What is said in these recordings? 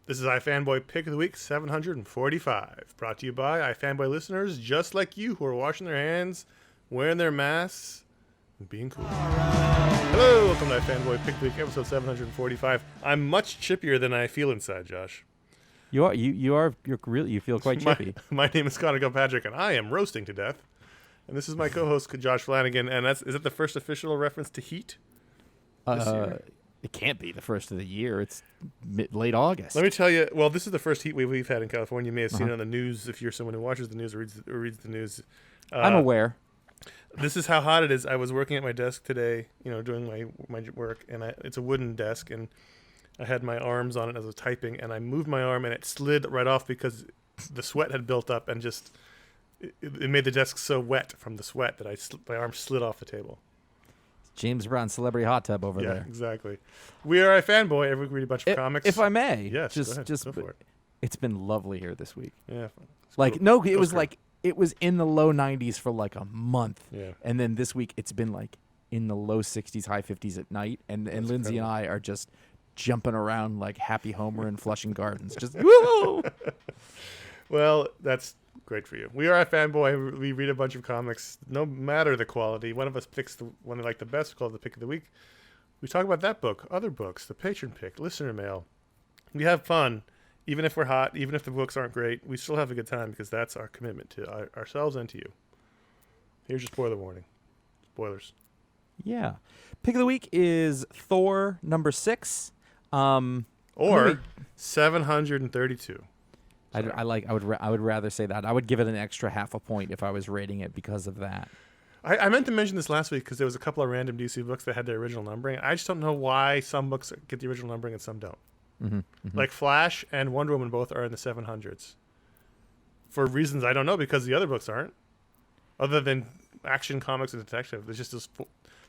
This is iFanboy Pick of the Week 745, brought to you by iFanboy listeners just like you who are washing their hands, wearing their masks, and being cool. Hello, welcome to iFanboy Pick of the Week, episode 745. I'm much chippier than I feel inside, Josh. You feel quite chippy. My name is Connor Gilpatrick, and I am roasting to death. And this is my co-host, Josh Flanagan, and is it the first official reference to heat this year? It can't be the first of the year. It's late August. Let me tell you. Well, this is the first heat wave we've had in California. You may have seen it on the news if you're someone who watches the news or reads the news. I'm aware. This is how hot it is. I was working at my desk today, doing my work, and it's a wooden desk, and I had my arms on it as I was typing, and I moved my arm, and it slid right off because the sweat had built up, and just it made the desk so wet from the sweat that my arm slid off the table. James Brown celebrity hot tub over there. Yeah, exactly. We are iFanboy. Every week we read a bunch of comics. If I may, yes, just go for it. It's been lovely here this week. Yeah, it was in the low 90s for like a month. Yeah, and then this week it's been like in the low 60s, high 50s at night, and Lindsay and I are just jumping around like Happy Homer in Flushing Gardens. Just woo! Well, that's great for you. We are iFanboy. We read a bunch of comics, no matter the quality. One of us picks the one they like the best, called the Pick of the Week. We talk about that book, other books, the Patron Pick, listener mail. We have fun, even if we're hot, even if the books aren't great. We still have a good time because that's our commitment to ourselves and to you. Here's your spoiler warning. Spoilers. Yeah. Pick of the Week is Thor number 6. Or 732. I would rather say that. I would give it an extra half a point if I was rating it because of that. I meant to mention this last week because there was a couple of random DC books that had their original numbering. I just don't know why some books get the original numbering and some don't. Mm-hmm, mm-hmm. Like Flash and Wonder Woman both are in the 700s. For reasons I don't know, because the other books aren't. Other than Action Comics and Detective. There's just this.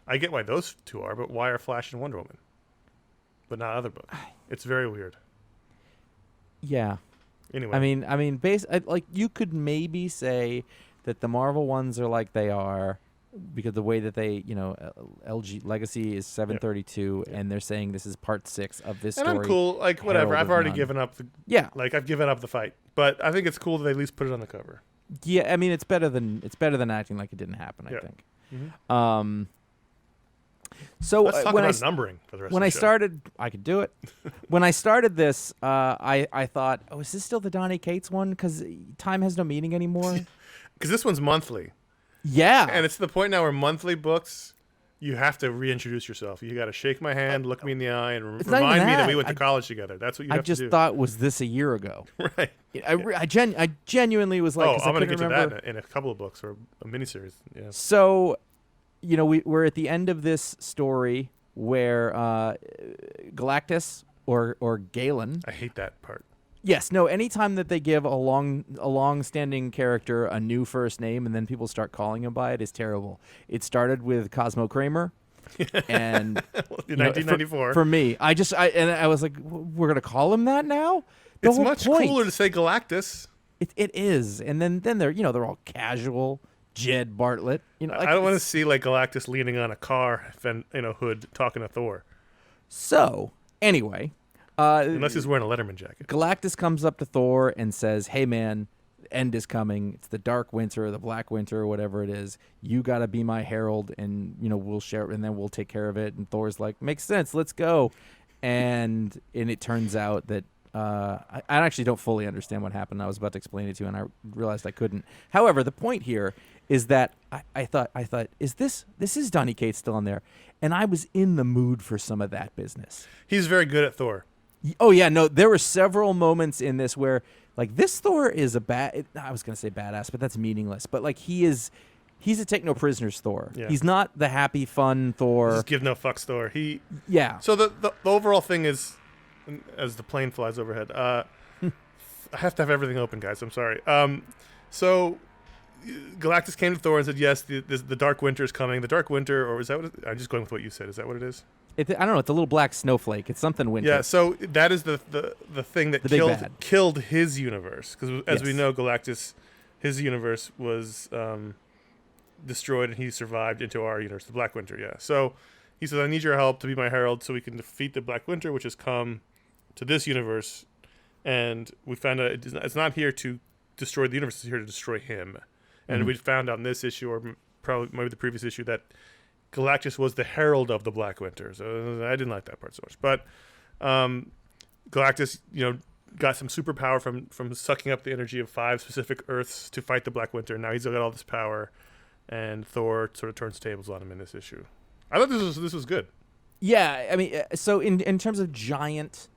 I get why those two are, but why are Flash and Wonder Woman? But not other books. It's very weird. Yeah. Anyway. I mean, like you could maybe say that the Marvel ones are like they are because the way that they, LG Legacy is 732, and they're saying this is part 6 of this story. And I'm cool. Like, whatever. Herald I've of already None. given up. I've given up the fight. But I think it's cool that they at least put it on the cover. Yeah, I mean, it's better than acting like it didn't happen, I think. Mm-hmm. So let's talk about numbering for the rest of the show. I could do it. When I started this, I thought, oh, is this still the Donny Cates one? Because time has no meaning anymore. Because this one's monthly. Yeah. And it's to the point now where monthly books, you have to reintroduce yourself. You got to shake my hand, look me in the eye, and remind me that we went to college together. That's what you have to do. I just thought, was this a year ago? Right. I genuinely was like, I'm going to get remember. to that in a couple of books or a miniseries. Yeah. So, we're at the end of this story where Galactus or Galen. I hate that part. Yes, no. Anytime that they give a long-standing character a new first name and then people start calling him by it is terrible. It started with Cosmo Kramer, and in 1994. For me, I was like, we're gonna call him that now. It's much cooler to say Galactus. It is, and then they're all casual. Jed Bartlett. I don't want to see like Galactus leaning on a car hood talking to Thor. So anyway. Unless he's wearing a Letterman jacket. Galactus comes up to Thor and says, hey, man, end is coming. It's the dark winter, the black winter, or whatever it is. You got to be my herald, and, we'll share it, and then we'll take care of it. And Thor's like, makes sense. Let's go. And it turns out that I actually don't fully understand what happened. I was about to explain it to you, and I realized I couldn't. However, the point here is that I thought, this is Donny Cates still in there? And I was in the mood for some of that business. He's very good at Thor. Oh, yeah, no, there were several moments in this where, like, this Thor is I was going to say badass, but that's meaningless. But, like, he's a take no prisoners Thor. Yeah. He's not the happy, fun Thor. Just give no fucks Thor. Yeah. So the overall thing is, as the plane flies overhead, I have to have everything open, guys. I'm sorry. So Galactus came to Thor and said, yes, the Dark Winter is coming. The Dark Winter, or is that what I'm just going with what you said. Is that what it is? I don't know. It's a little black snowflake. It's something winter. Yeah, so that is the thing that killed his universe. Because as we know, Galactus, his universe was destroyed and he survived into our universe, the Black Winter, yeah. So he says, I need your help to be my herald so we can defeat the Black Winter, which has come to this universe. and we found out it's not here to destroy the universe; it's here to destroy him. And Mhm. we found out in this issue, or probably maybe the previous issue, that Galactus was the herald of the Black Winter. So I didn't like that part so much. But Galactus, got some superpower from sucking up the energy of 5 specific Earths to fight the Black Winter. Now he's got all this power, and Thor sort of turns tables on him in this issue. I thought this was good. Yeah, I mean, so in terms of giant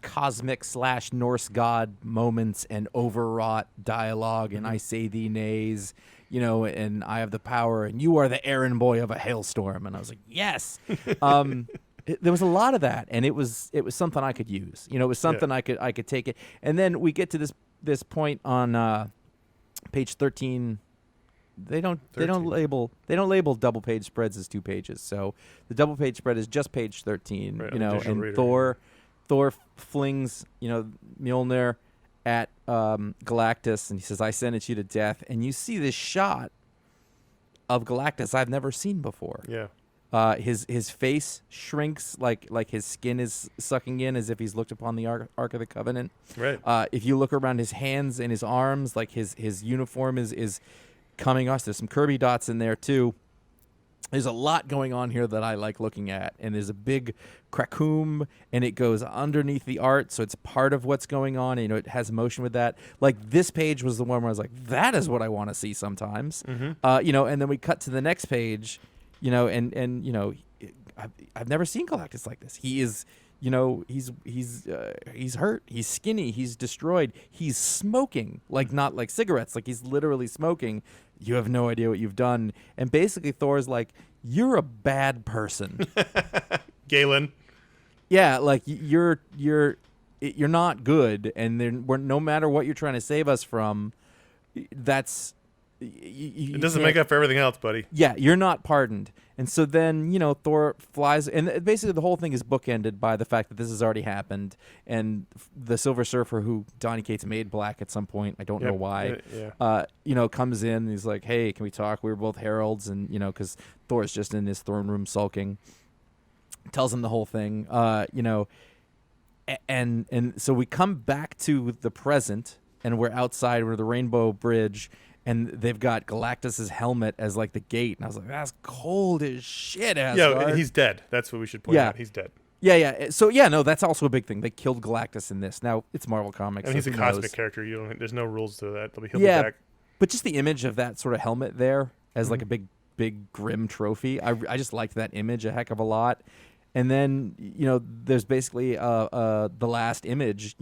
cosmic / Norse god moments and overwrought dialogue, and I say thee nays, and I have the power, and you are the errand boy of a hailstorm, and I was like, yes. There was a lot of that, and it was something I could use. It was something I could take it. And then we get to this point on page 13. They don't label double page spreads as 2 pages. So the double page spread is just page 13. Right, And reader. Thor flings Mjolnir at Galactus, and he says, "I sentence you to death." And you see this shot of Galactus I've never seen before. Yeah. His face shrinks like his skin is sucking in, as if he's looked upon the Ark of the Covenant. Right. If you look around his hands and his arms, like his uniform is coming off. There's some Kirby dots in there too. There's a lot going on here that I like looking at, and there's a big krakoom, and it goes underneath the art, so it's part of what's going on. It has motion with that. Like, this page was the one where I was like, that is what I want to see sometimes. Mm-hmm. And then we cut to the next page. I've never seen Galactus like this. He is, he's hurt. He's skinny. He's destroyed. He's smoking, like not like cigarettes. Like he's literally smoking. You have no idea what you've done. And basically, Thor's like, you're a bad person. Galen. Yeah, like you're not good, and no matter what you're trying to save us from, that's. It doesn't make up for everything else, buddy. Yeah, you're not pardoned. And so then, Thor flies, and basically the whole thing is bookended by the fact that this has already happened, and the Silver Surfer, who Donny Cates made black at some point, I don't know why, comes in, and he's like, hey, can we talk? We were both heralds, and, because Thor's just in his throne room sulking. Tells him the whole thing, and so we come back to the present, and we're outside, we're the Rainbow Bridge, and they've got Galactus's helmet as like the gate, and I was like, "That's cold as shit." Asgard. Yeah, he's dead. That's what we should point out. He's dead. Yeah. So no, that's also a big thing. They killed Galactus in this. Now it's Marvel Comics, and so he's a cosmic character. There's no rules to that. He'll be back. But just the image of that sort of helmet there as like a big grim trophy. I just liked that image a heck of a lot. And then there's basically the last image.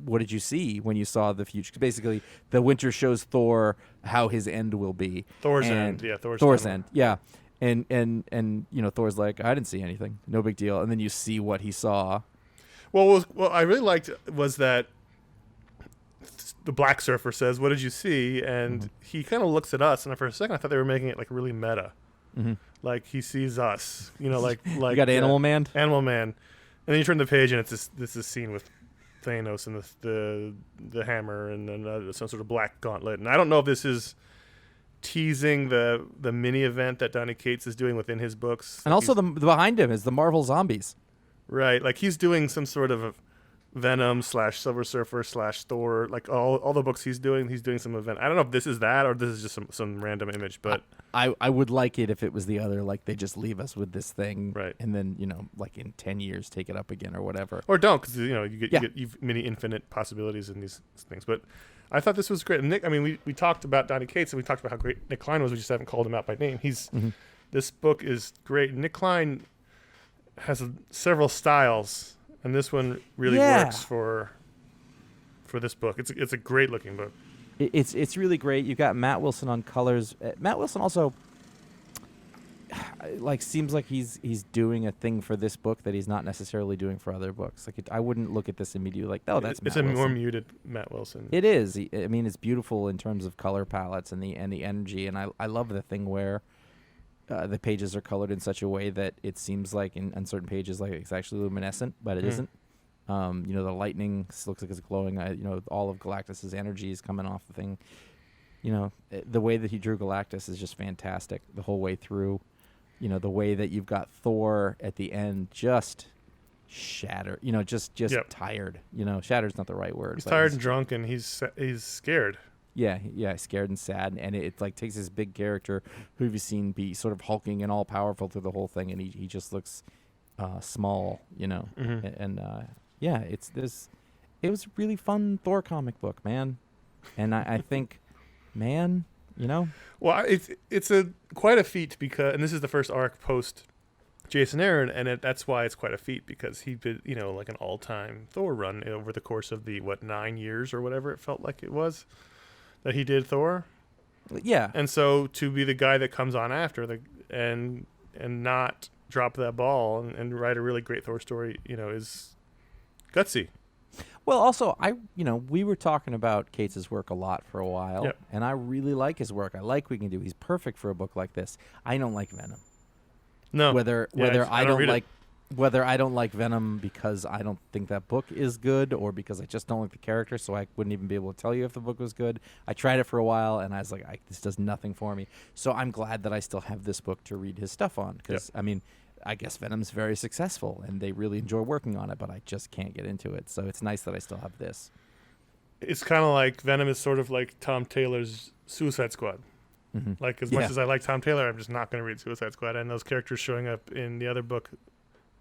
What did you see when you saw the future? Basically, the winter shows Thor how his end will be. Thor's end. Yeah, Thor's end. Yeah. And Thor's like, I didn't see anything. No big deal. And then you see what he saw. Well, what I really liked was that the Black Surfer says, "What did you see?" And he kind of looks at us, and for a second I thought they were making it like really meta. Mm-hmm. Like he sees us, like you got Animal Man. Animal Man, and then you turn the page, and it's this scene with Thanos and the hammer, and then some sort of black gauntlet. And I don't know if this is teasing the mini event that Donny Cates is doing within his books. And also the behind him is the Marvel Zombies. Right, like he's doing some sort of Venom / Silver Surfer / Thor, like all the books he's doing some event. I don't know if this is that or this is just some random image, but I would like it if it was the other, like they just leave us with this thing, right? And then like in 10 years take it up again or whatever, or don't, because you get many infinite possibilities in these things. But I thought this was great. And Nick, I mean, we talked about Donny Cates and we talked about how great Nick Klein was. We just haven't called him out by name. This book is great. Nick Klein has several styles. And this one really works for this book. It's a great looking book. It's really great. You've got Matt Wilson on colors. Matt Wilson also seems like he's doing a thing for this book that he's not necessarily doing for other books. I wouldn't look at this immediately like, oh, that's Matt Wilson. More muted Matt Wilson. It is. I mean, it's beautiful in terms of color palettes and the energy. And I love the thing where the pages are colored in such a way that it seems like on certain pages like it's actually luminescent, but it isn't. The lightning looks like it's glowing. All of Galactus's energy is coming off the thing. The way that he drew Galactus is just fantastic the whole way through. The way that you've got Thor at the end just shattered. Just Yep. tired. Shattered's not the right word. He's but tired and drunk, and he's scared. Yeah, scared and sad, and it like takes this big character who you've seen be sort of hulking and all powerful through the whole thing, and he just looks small, Mm-hmm. and yeah, it was a really fun Thor comic book, man, and I think, man, Well, it's quite a feat because, and this is the first arc post Jason Aaron, and that's why it's quite a feat because he did, like an all-time Thor run over the course of the 9 years or whatever it felt like it was that he did Thor. yeah, And so to be the guy that comes on after and not drop that ball and write a really great Thor story, is gutsy. Well, also, we were talking about Cates' work a lot for a while, Yep. and I really like his work. I like what he can do. He's perfect for a book like this. I don't like Venom. No, Whether I don't read it. whether I don't like Venom because I don't think that book is good, or because I just don't like the character, so I wouldn't even be able to tell you if the book was good. I tried it for a while, and I was like, this does nothing for me. So I'm glad that I still have this book to read his stuff on, because I guess Venom's very successful, and they really enjoy working on it, but I just can't get into it. So it's nice that I still have this. It's kind of like Venom is sort of like Tom Taylor's Suicide Squad. Mm-hmm. Like, as much as I like Tom Taylor, I'm just not going to read Suicide Squad. And those characters showing up in the other book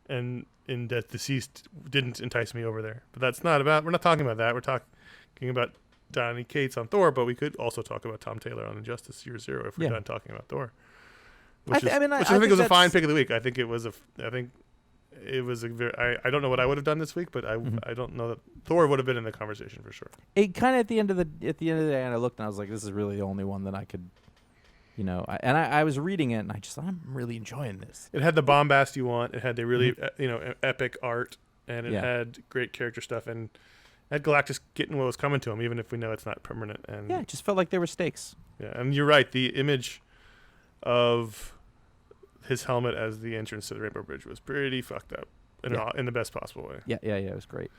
and in Death Deceased didn't entice me over there. But we're not talking about that. We're talking about Donny Cates on Thor, but we could also talk about Tom Taylor on Injustice Year Zero if we're done talking about Thor. Which I think was a fine pick of the week. I think it was a very, I don't know what I would have done this week, but I don't know that Thor would have been in the conversation for sure. It kind of at the end of the day, and I looked and I was like, this is really the only one that I could, I was reading it and I'm really enjoying this. It had the bombast you want. It had the really epic art, and it had great character stuff, and had Galactus getting what was coming to him, even if we know it's not permanent. And yeah, it just felt like there were stakes. Yeah, and you're right. The image of his helmet as the entrance to the Rainbow Bridge was pretty fucked up in the best possible way. Yeah, it was great.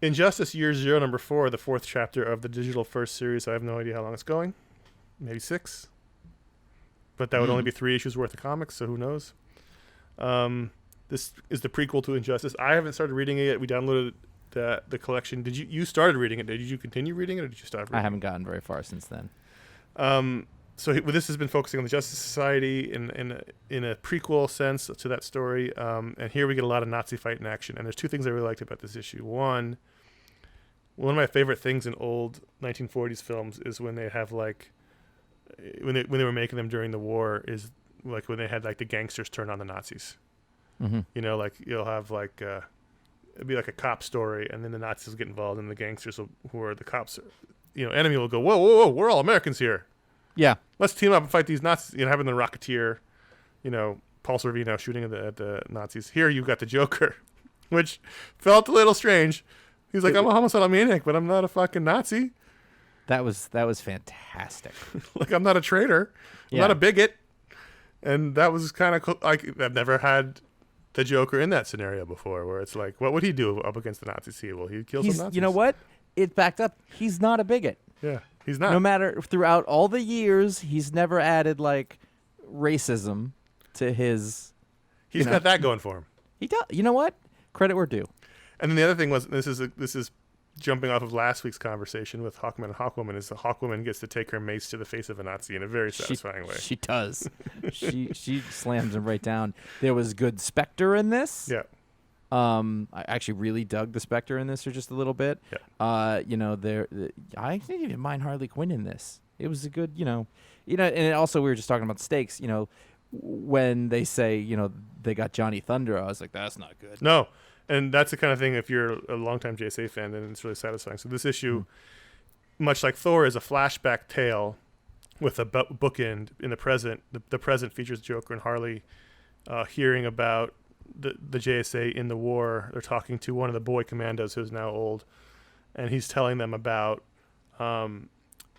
Injustice Year Zero, number 4, the 4th chapter of the digital first series. I have no idea how long it's going. Maybe 6. But that would only be 3 issues worth of comics, so who knows? This is the prequel to Injustice. I haven't started reading it yet. We downloaded the collection. Did you started reading it? Did you continue reading it, or did you stop reading it? I haven't gotten very far since then. So this has been focusing on the Justice Society in a prequel sense to that story. And here we get a lot of Nazi fight in action. And there's 2 things I really liked about this issue. One of my favorite things in old 1940s films is when they have when they were making them during the war, is like when they had like the gangsters turn on the Nazis. Mm-hmm. Like you'll have it'd be like a cop story, and then the Nazis will get involved, and the gangsters who are the cops, enemy will go, whoa, whoa, whoa, we're all Americans here. Yeah, let's team up and fight these Nazis. Having the Rocketeer, Paul Sorvino shooting at the Nazis. Here you've got the Joker, which felt a little strange. He's like, I'm a homicidal maniac, but I'm not a fucking Nazi. That was fantastic. Like, I'm not a traitor. I'm not a bigot. And that was kind of cool. Like, I've never had the Joker in that scenario before, where it's like, what would he do up against the Nazis? He'd kill some Nazis. You know what? It backed up. He's not a bigot. Yeah, he's not. No matter, throughout all the years, he's never added racism to his. He's got that going for him. He does. You know what? Credit where due. And then the other thing was, this is jumping off of last week's conversation with Hawkman and Hawkwoman, is the Hawkwoman gets to take her mace to the face of a Nazi in a very satisfying way. She does. she slams him right down. There was good Spectre in this. Yeah. I actually really dug the Spectre in this for just a little bit. Yeah. I didn't even mind Harley Quinn in this. It was a good, and it also, we were just talking about stakes, when they say, they got Johnny Thunder, I was like, that's not good. No. And that's the kind of thing, if you're a longtime JSA fan, then it's really satisfying. So this issue, much like Thor, is a flashback tale with a bookend in the present. The present features Joker and Harley hearing about the JSA in the war. They're talking to one of the boy commandos who's now old, and he's telling them about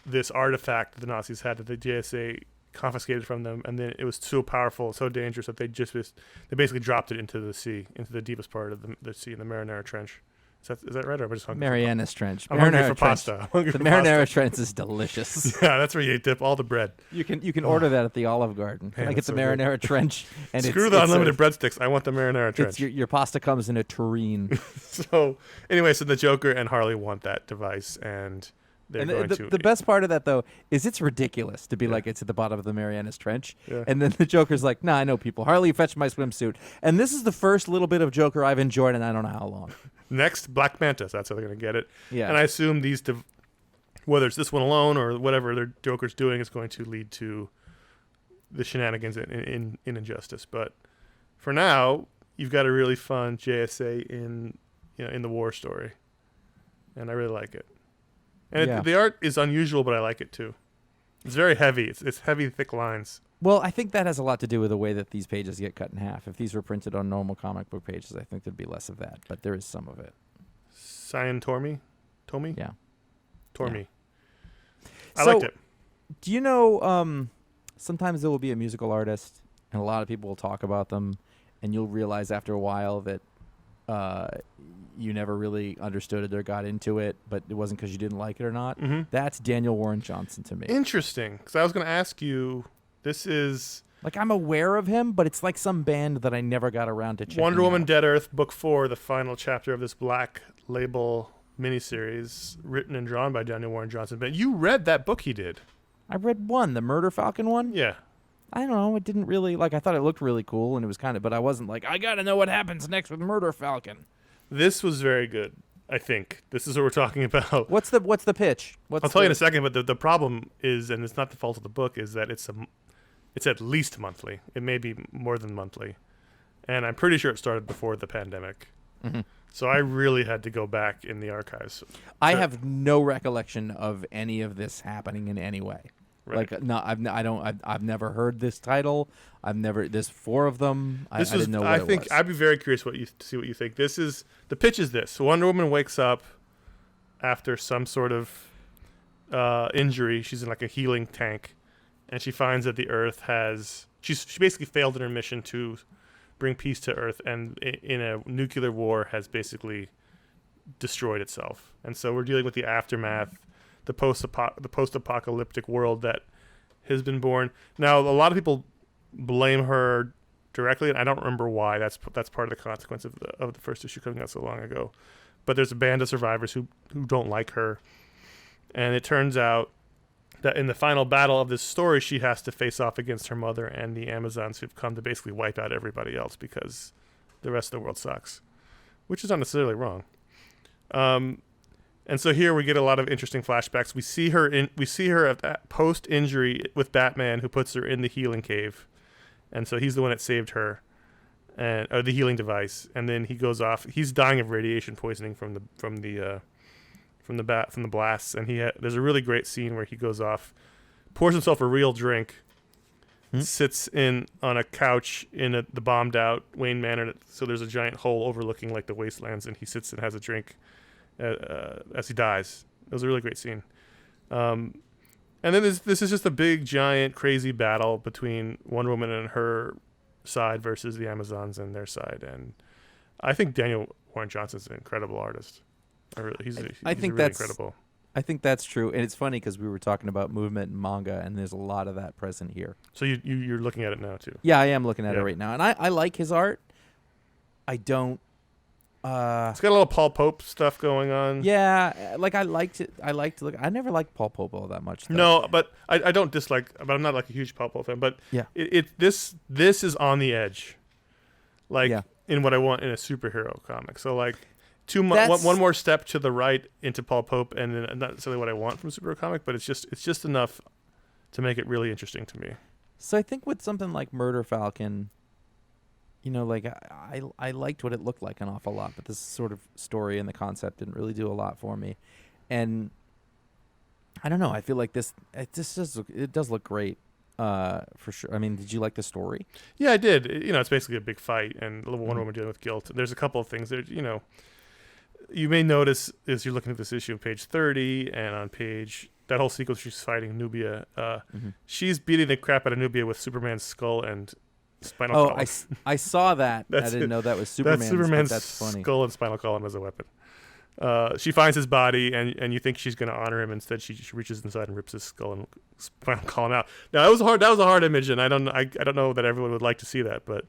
this artifact that the Nazis had that the JSA confiscated from them, and then it was so powerful, so dangerous that they basically dropped it into the sea, into the deepest part of the sea in the Marinara Trench, Is that right? Or am I just hungry? Mariana's Trench. I'm hungry Marinara for Trench. pasta. I'm hungry The for Marinara pasta. Trench is delicious. Yeah, that's where you dip all the bread. You can order that at the Olive Garden. Can Man, I get that's the so good. Marinara Trench? And Screw it's the unlimited breadsticks. I want the Marinara Trench. It's your pasta comes in a tureen. So anyway, so the Joker and Harley want that device, and they're And going the best part of that, though, is it's ridiculous to be like, it's at the bottom of the Mariana's Trench. Yeah. And then the Joker's like, nah, I know people. Harley, fetch my swimsuit. And this is the first little bit of Joker I've enjoyed in I don't know how long. Next, Black Manta. So that's how they're going to get it. Yeah. And I assume whether it's this one alone or whatever their Joker's doing is going to lead to the shenanigans in Injustice. But for now, you've got a really fun JSA in the war story, and I really like it. And the art is unusual, but I like it too. It's very heavy. It's heavy, thick lines. Well, I think that has a lot to do with the way that these pages get cut in half. If these were printed on normal comic book pages, I think there'd be less of that, but there is some of it. Cyan Tomi? Yeah. Tormi. Yeah. I So, liked it. Do you know, sometimes there will be a musical artist, and a lot of people will talk about them, and you'll realize after a while that you never really understood it or got into it, but it wasn't because you didn't like it or not. Mm-hmm. That's Daniel Warren Johnson to me. Interesting, because I was going to ask you, this is Like, I'm aware of him, but it's like some band that I never got around to checking Wonder Woman out. Dead Earth, Book 4, the final chapter of this Black Label miniseries, written and drawn by Daniel Warren Johnson. But you read that book he did. I read one, the Murder Falcon one. Yeah. I don't know. It didn't really, I thought it looked really cool, and it was kind of, but I wasn't like, I got to know what happens next with Murder Falcon. This was very good, I think. This is what we're talking about. What's the pitch? I'll tell you in a second, but the problem is, and it's not the fault of the book, is that it's at least monthly. It may be more than monthly. And I'm pretty sure it started before the pandemic. Mm-hmm. So I really had to go back in the archives. I have no recollection of any of this happening in any way. Right. Like, no, I've never heard this title. There's 4 of them. I didn't know what it was. I'd be very curious to see what you think. The pitch is this. Wonder Woman wakes up after some sort of injury. She's in like a healing tank, and she finds that the Earth she basically failed in her mission to bring peace to Earth, and in a nuclear war has basically destroyed itself. And so we're dealing with the aftermath, the post-apocalyptic world that has been born. Now, a lot of people blame her directly, and I don't remember why. That's part of the consequence of the first issue coming out so long ago. But there's a band of survivors who don't like her, and it turns out that in the final battle of this story, she has to face off against her mother and the Amazons, who've come to basically wipe out everybody else because the rest of the world sucks, which is not necessarily wrong. And so here we get a lot of interesting flashbacks. We see her at that post-injury with Batman, who puts her in the healing cave, and so he's the one that saved her, or the healing device. And then he goes off. He's dying of radiation poisoning from the blasts. And there's a really great scene where he goes off, pours himself a real drink, sits on a couch in the bombed out Wayne Manor. So there's a giant hole overlooking like the wastelands, and he sits and has a drink as he dies. It was a really great scene. And then this is just a big, giant, crazy battle between Wonder Woman and her side versus the Amazons and their side. And I think Daniel Warren Johnson's an incredible artist. He's really incredible. I think that's true, and it's funny because we were talking about movement and manga, and there's a lot of that present here. So you're looking at it now too? Yeah, I am looking at it right now, and I like his art. I don't. It's got a little Paul Pope stuff going on. Yeah, like I liked it. I liked to look. I never liked Paul Pope all that much, though. No, but I don't dislike. But I'm not like a huge Paul Pope fan. But yeah, this is on the edge, like in what I want in a superhero comic. So like one more step to the right into Paul Pope, and then not necessarily what I want from a superhero comic, but it's just enough to make it really interesting to me. So I think with something like Murder Falcon, like I liked what it looked like an awful lot, but this sort of story and the concept didn't really do a lot for me. And I don't know. I feel like it does look great, for sure. I mean, did you like the story? Yeah, I did. It's basically a big fight and a little Wonder Woman dealing with guilt. There's a couple of things that you may notice as you're looking at this issue of page 30 and on page that whole sequence she's fighting Nubia. She's beating the crap out of Nubia with Superman's skull and spinal column. I saw that. I didn't know that was Superman's. That's Superman's that's funny. skull and spinal column as a weapon. She finds his body, and you think she's going to honor him. Instead, she reaches inside and rips his skull and spinal column out. Now that was a hard image, and I don't know that everyone would like to see that, but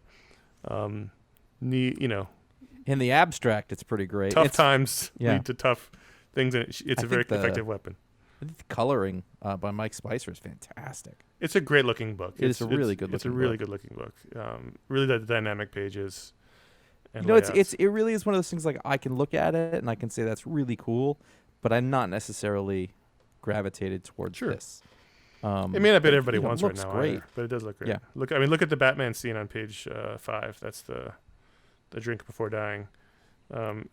you know, in the abstract, it's pretty great. Tough times lead to tough things, and it's a very effective weapon. I think the coloring by Mike Spicer is fantastic. It's a great looking book. It's a really good looking book. Really the dynamic pages. You know, it really is one of those things like I can look at it and I can say that's really cool, but I'm not necessarily gravitated towards this. It may not be what everybody wants right now, great. Either, but it does look great. Yeah. Look at the Batman scene on page 5. That's the drink before dying.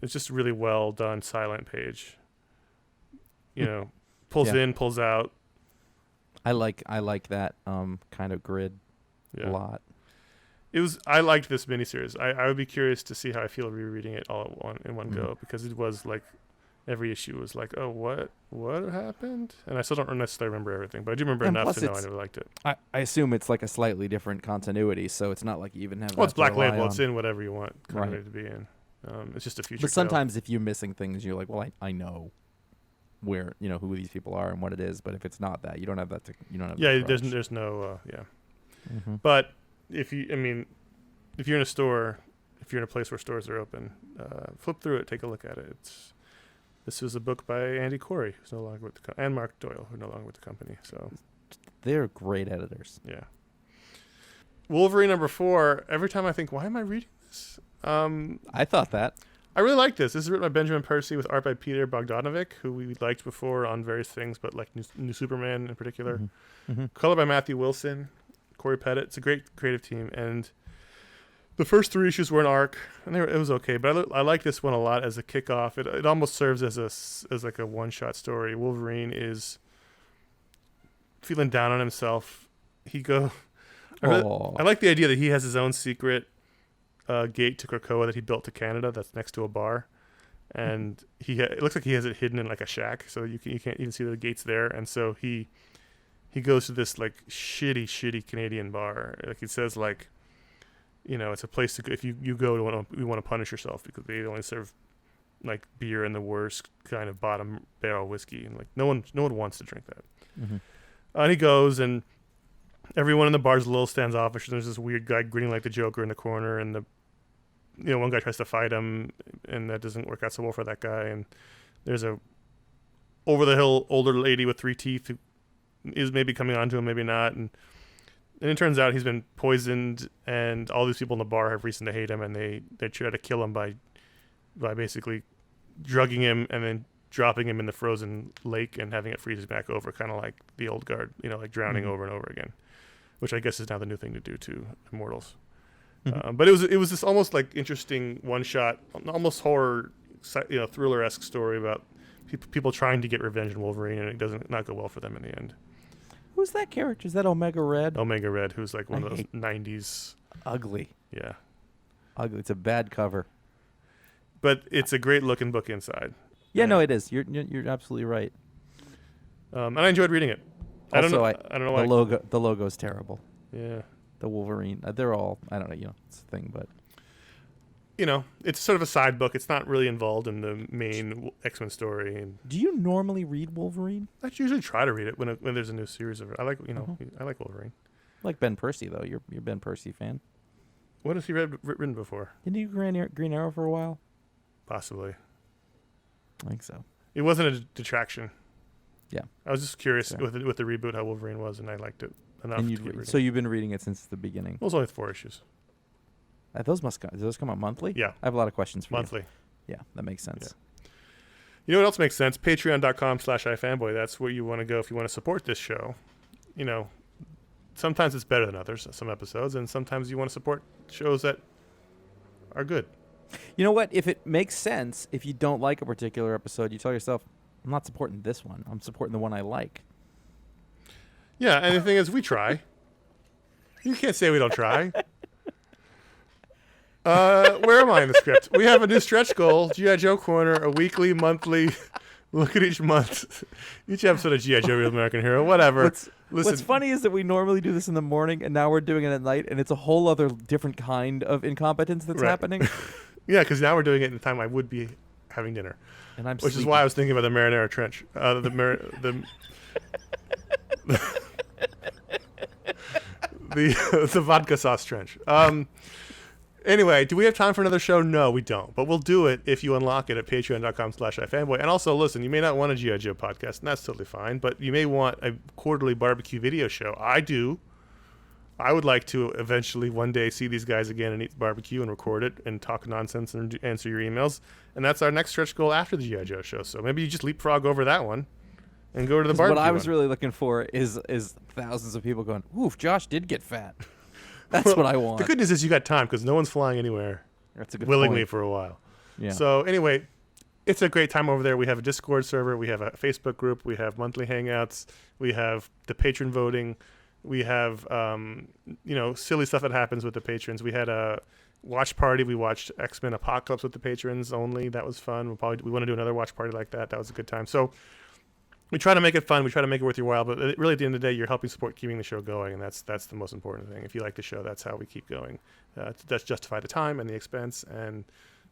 It's just really well done, silent page. You know, pulls in, pulls out. I like that kind of grid a lot. I liked this miniseries. I would be curious to see how I feel rereading it all in one go, because it was like every issue was like, oh, what happened? And I still don't necessarily remember everything, but I do remember enough to know I never liked it. I assume it's like a slightly different continuity, so it's not like you even have. Well, it's Black Label. It's in whatever you want continuity to be in. It's just a future. But sometimes if you're missing things, you're like, well, I know where, you know, who these people are and what it is. But if it's not that, you don't have that. You don't have. Yeah, there's no. But if you're in a store, if you're in a place where stores are open, flip through it, take a look at it. This was a book by Andy Corey, who's no longer with the and Mark Doyle, who are no longer with the company. So they're great editors. Yeah. Wolverine #4. Every time I think, why am I reading this? I thought that. I really like this. This is written by Benjamin Percy with art by Peter Bogdanovic, who we liked before on various things, but like New Superman in particular. Color by Matthew Wilson, Corey Pettit. It's a great creative team, and the first 3 issues were an arc, and it was okay. But I like this one a lot as a kickoff. It almost serves as like a one-shot story. Wolverine is feeling down on himself. I like the idea that he has his own secret gate to Krakoa that he built to Canada that's next to a bar, and it looks like he has it hidden in like a shack, so you can't even see the gates there. And so he goes to this like shitty Canadian bar. Like he says, like, you know, it's a place to go if you go to you want to punish yourself, because they only serve like beer and the worst kind of bottom barrel whiskey, and like no one wants to drink that. And he goes, and everyone in the bar is a little standoffish. There's this weird guy grinning like the Joker in the corner, and one guy tries to fight him, and that doesn't work out so well for that guy. And there's a over the hill older lady with 3 teeth who is maybe coming on to him, maybe not, and it turns out he's been poisoned, and all these people in the bar have reason to hate him, and they try to kill him by basically drugging him and then dropping him in the frozen lake and having it freeze his back over, kind of like the old guard, like drowning over and over again, which I guess is now the new thing to do to immortals. But it was this almost like interesting one-shot, almost horror, thriller-esque story about people trying to get revenge on Wolverine, and it doesn't not go well for them in the end. Who's that character? Is that Omega Red? Omega Red, who's like one of those 90s. Ugly. Yeah. Ugly. It's a bad cover. But it's a great looking book inside. Yeah, no, it is. You're absolutely right. And I enjoyed reading it. I don't know why. The logo's terrible. Yeah. The Wolverine. They're all, I don't know, it's a thing, but. It's sort of a side book. It's not really involved in the main X-Men story. And do you normally read Wolverine? I usually try to read it when there's a new series of it. I like, I like Wolverine. I like Ben Percy, though. You're a Ben Percy fan. What has he written before? Didn't you Green Arrow for a while? Possibly. I think so. It wasn't a detraction. Yeah. I was just curious with the reboot how Wolverine was, and I liked it enough to get reading. So you've been reading it since the beginning? Well, it's only 4 issues. Do those come out monthly? Yeah. I have a lot of questions for monthly. you. Yeah, that makes sense. Yeah. You know what else makes sense? Patreon.com/iFanboy. That's where you want to go if you want to support this show. Sometimes it's better than others, some episodes, and sometimes you want to support shows that are good. You know what? If it makes sense, if you don't like a particular episode, you tell yourself, I'm not supporting this one. I'm supporting the one I like. Yeah, and the thing is, we try. You can't say we don't try. Where am I in the script? We have a new stretch goal, G.I. Joe Corner, a weekly, monthly look at each month. Each episode of G.I. Joe Real American Hero, whatever. What's funny is that we normally do this in the morning, and now we're doing it at night, and it's a whole other different kind of incompetence that's happening. Yeah, because now we're doing it in the time I would be having dinner. And I'm which is sleepy. why I was thinking about the Marinara Trench. The vodka sauce trench. Anyway, do we have time for another show? No, we don't. But we'll do it if you unlock it at patreon.com/iFanboy. And also, listen, you may not want a G.I. Joe podcast, and that's totally fine. But you may want a quarterly barbecue video show. I do. I would like to eventually one day see these guys again and eat barbecue and record it and talk nonsense and answer your emails. And that's our next stretch goal after the G.I. Joe show. So maybe you just leapfrog over that one and go to the barbecue What I was one. really looking for is thousands of people going, oof, Josh did get fat. That's what I want. The good news is you got time because no one's flying anywhere That's a good willingly point. for a while. Yeah. So anyway, it's a great time over there. We have a Discord server. We have a Facebook group. We have monthly hangouts. We have the patron voting. We have, silly stuff that happens with the patrons. We had a watch party. We watched X-Men Apocalypse with the patrons only. That was fun. We want to do another watch party like that. That was a good time. So we try to make it fun. We try to make it worth your while. But really, at the end of the day, you're helping support keeping the show going, and that's the most important thing. If you like the show, that's how we keep going. That's justify the time and the expense, and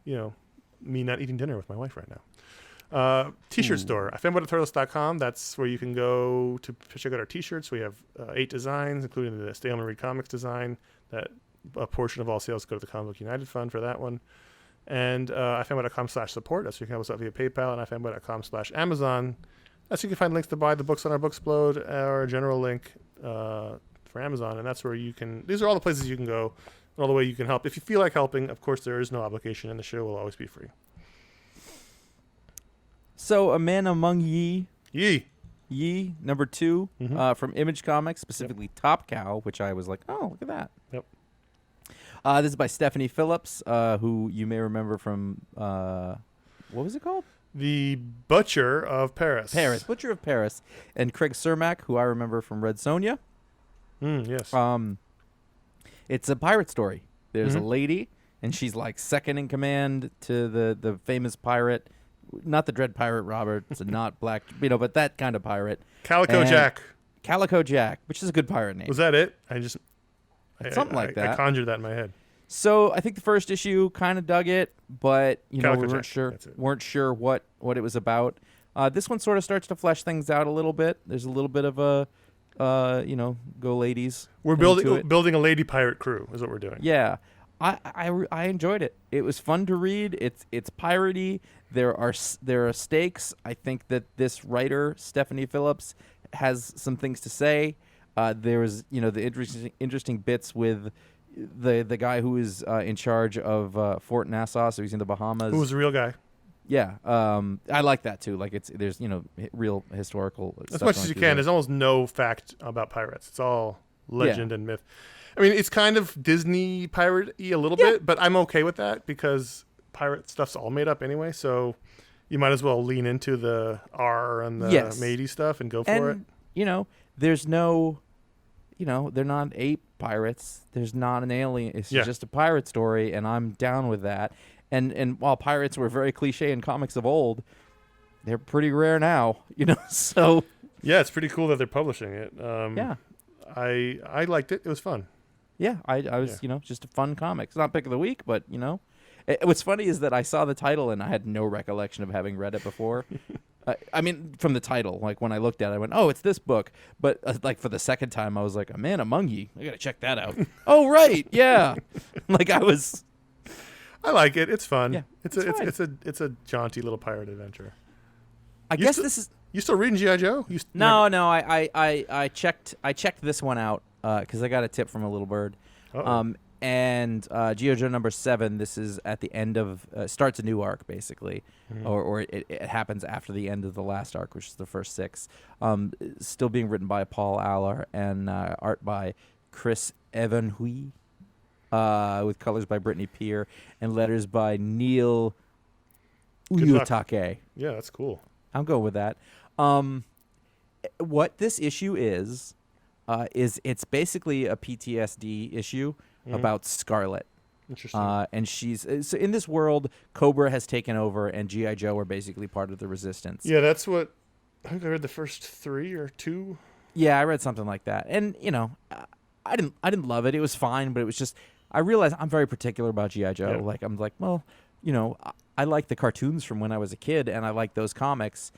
me not eating dinner with my wife right now. T-shirt store, ifanboy.threadless.com. That's where you can go to check out our T-shirts. We have 8 designs, including the Stay Home and Read Comics design. That a portion of all sales go to the Comic Book United Fund for that one. And ifanboy.com/support. That's where you can help us out via PayPal, and ifanboy.com/Amazon. That's where you can find links to buy the books on our Booksplode, or a general link for Amazon. And that's where you can. These are all the places you can go, and all the way you can help. If you feel like helping, of course, there is no obligation, and the show will always be free. So, A Man Among Ye, number 2, from Image Comics, specifically Top Cow, which I was like, oh, look at that. Yep. This is by Stephanie Phillips, who you may remember from, what was it called? The Butcher of Paris. Butcher of Paris. And Craig Cermak, who I remember from Red Sonja. Yes. It's a pirate story. There's a lady, and she's like second in command to the famous pirate. Not the Dread Pirate Roberts, and not Black, but that kind of pirate. Calico Jack. Calico Jack, which is a good pirate name. Was that it? Something like that. I conjured that in my head. So I think the first issue kind of dug it, but we Calico weren't Jack, weren't sure what it was about. This one sort of starts to flesh things out a little bit. There's a little bit of a, go ladies. We're building a lady pirate crew is what we're doing. Yeah. I enjoyed it. It was fun to read. It's piratey. There are stakes. I think that this writer, Stephanie Phillips, has some things to say. There was the interesting bits with the guy who is in charge of Fort Nassau, so he's in the Bahamas. Who was the real guy? Yeah, I like that too. Like there's real historical as stuff much as you can. there. There's almost no fact about pirates. It's all legend and myth. I mean, it's kind of Disney pirate-y a little bit, but I'm okay with that because pirate stuff's all made up anyway. So you might as well lean into the R and the matey stuff and go for it. There's no, they're not ape pirates. There's not an alien. It's just a pirate story, and I'm down with that. And while pirates were very cliche in comics of old, they're pretty rare now. So yeah, it's pretty cool that they're publishing it. I liked it. It was fun. Yeah, I was, just a fun comic. It's not pick of the week, but, what's funny is that I saw the title and I had no recollection of having read it before. I mean, from the title, like when I looked at it, I went, oh, it's this book. But like for the second time, I was like, A Man Among Ye. I got to check that out. Oh, right. Yeah. I like it. It's fun. Yeah, it's a jaunty little pirate adventure. You still reading G.I. Joe? No. I checked this one out because I got a tip from a little bird. And G.I. Joe number 7. This is at the end of starts a new arc basically, or it happens after the end of the last arc, which is the first 6. Still being written by Paul Allor and art by Chris Evanhui, with colors by Brittany Peer and letters by Neil Uyutake. Yeah, that's cool. I'm going with that. What this issue is it's basically a PTSD issue about Scarlet. Interesting. And so in this world, Cobra has taken over, and G.I. Joe are basically part of the resistance. Yeah, that's what I think I read the first 3 or 2. Yeah, I read something like that, and I didn't love it. It was fine, but it was just I realized I'm very particular about G.I. Joe. Yeah. Like I'm like, well, I like the cartoons from when I was a kid, and I like those comics.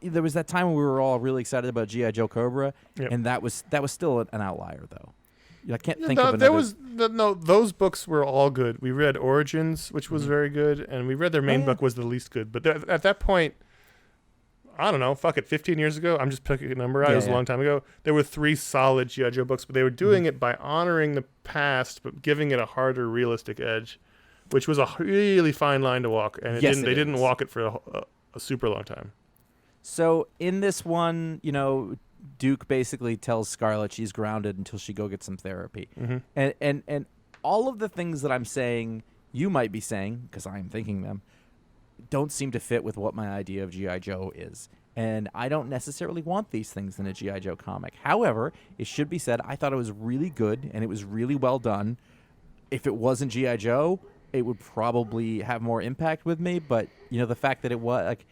There was that time when we were all really excited about G.I. Joe Cobra, Yep. and that was still an outlier, though. I can't Yeah, think no, of another. those books were all good. We read Origins, which was very good, and we read their main yeah. book was the least good. But at that point, I don't know, fuck it, 15 years ago, I'm just picking a number out. It was a long time ago. There were 3 solid G.I. Joe books, but they were doing it by honoring the past, but giving it a harder, realistic edge, which was a really fine line to walk. And Yes, they didn't walk it for a super long time. So in this one, Duke basically tells Scarlet she's grounded until she go get some therapy. Mm-hmm. And all of the things that I'm saying, you might be saying, because I am thinking them, don't seem to fit with what my idea of G.I. Joe is. And I don't necessarily want these things in a G.I. Joe comic. However, it should be said, I thought it was really good and it was really well done. If it wasn't G.I. Joe, it would probably have more impact with me. But, the fact that it was, like,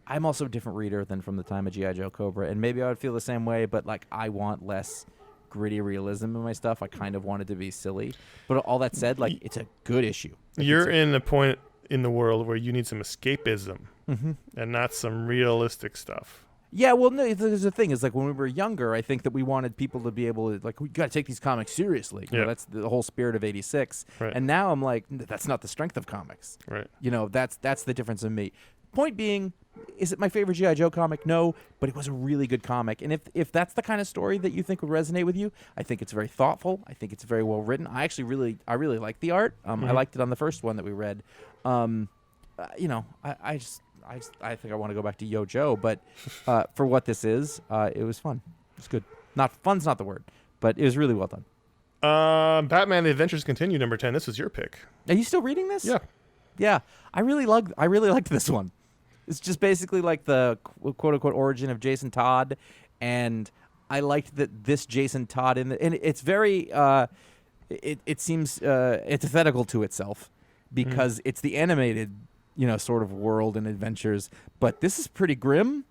I'm also a different reader than from the time of G.I. Joe Cobra. And maybe I would feel the same way, but, like, I want less gritty realism in my stuff. I kind of want it to be silly. But all that said, like, it's a good issue. Like, You're in a point in the world where you need some escapism Mm-hmm. and not some realistic stuff. Yeah, well, no, there's the thing is, like, when we were younger, I think that we wanted people to be able to, like, we got to take these comics seriously. That's the whole spirit of '86. Right. And now I'm like, that's not the strength of comics. Right. That's the difference in me. Point being, is it my favorite G.I. Joe comic? No, but it was a really good comic. And if that's the kind of story that you think would resonate with you, I think it's very thoughtful. I think it's very well written. I actually really like the art. I liked it on the first one that we read. I think I want to go back to Yo Joe, but for what this is, it was fun. It's good. Not fun's not the word, but it was really well done. Batman: The Adventures Continue, number 10. This was your pick. Are you still reading this? Yeah. Yeah. I really liked this one. It's just basically like the quote unquote origin of Jason Todd, and I liked that this Jason Todd and it's very it seems antithetical to itself because it's the animated sort of world and adventures, but this is pretty grim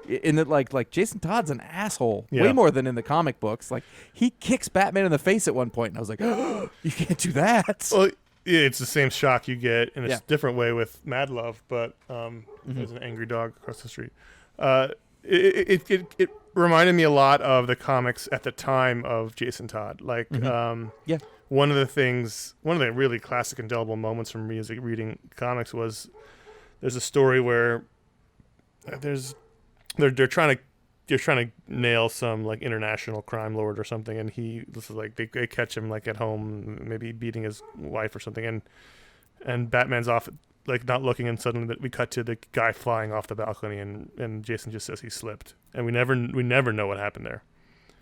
in that like Jason Todd's an asshole way more than in the comic books. Like, he kicks Batman in the face at one point, and I was like, oh, you can't do that. Well, yeah, it's the same shock you get in a different way with Mad Love, but there's an angry dog across the street. It reminded me a lot of the comics at the time of Jason Todd. Like, one of the really classic indelible moments from reading comics was there's a story where they're trying to nail some like international crime lord or something, and they catch him like at home, maybe beating his wife or something, and Batman's off like not looking, and suddenly we cut to the guy flying off the balcony, and Jason just says he slipped, and we never know what happened there.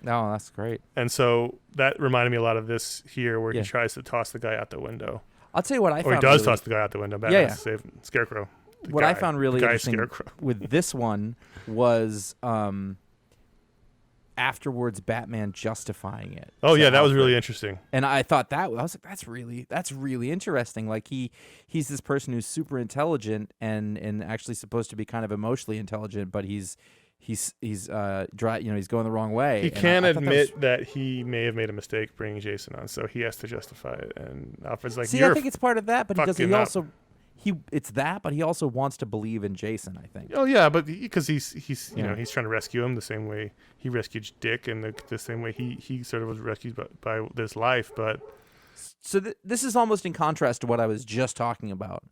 No, that's great. And so that reminded me a lot of this here, where he tries to toss the guy out the window. I'll tell you what I found. Or he does toss the guy out the window. Batman has to save Scarecrow. What I found really interesting with this one was afterwards Batman justifying it. Oh yeah, that was really interesting. And I thought I was like, that's really interesting. Like he's this person who's super intelligent and actually supposed to be kind of emotionally intelligent, but he's dry, he's going the wrong way. He can't admit that he may have made a mistake bringing Jason on, so he has to justify it. And Alfred's like, I think it's part of that, but but he also wants to believe in Jason, I think. Oh yeah, but because he's he's trying to rescue him the same way he rescued Dick, and the same way he sort of was rescued by this life. But so this is almost in contrast to what I was just talking about,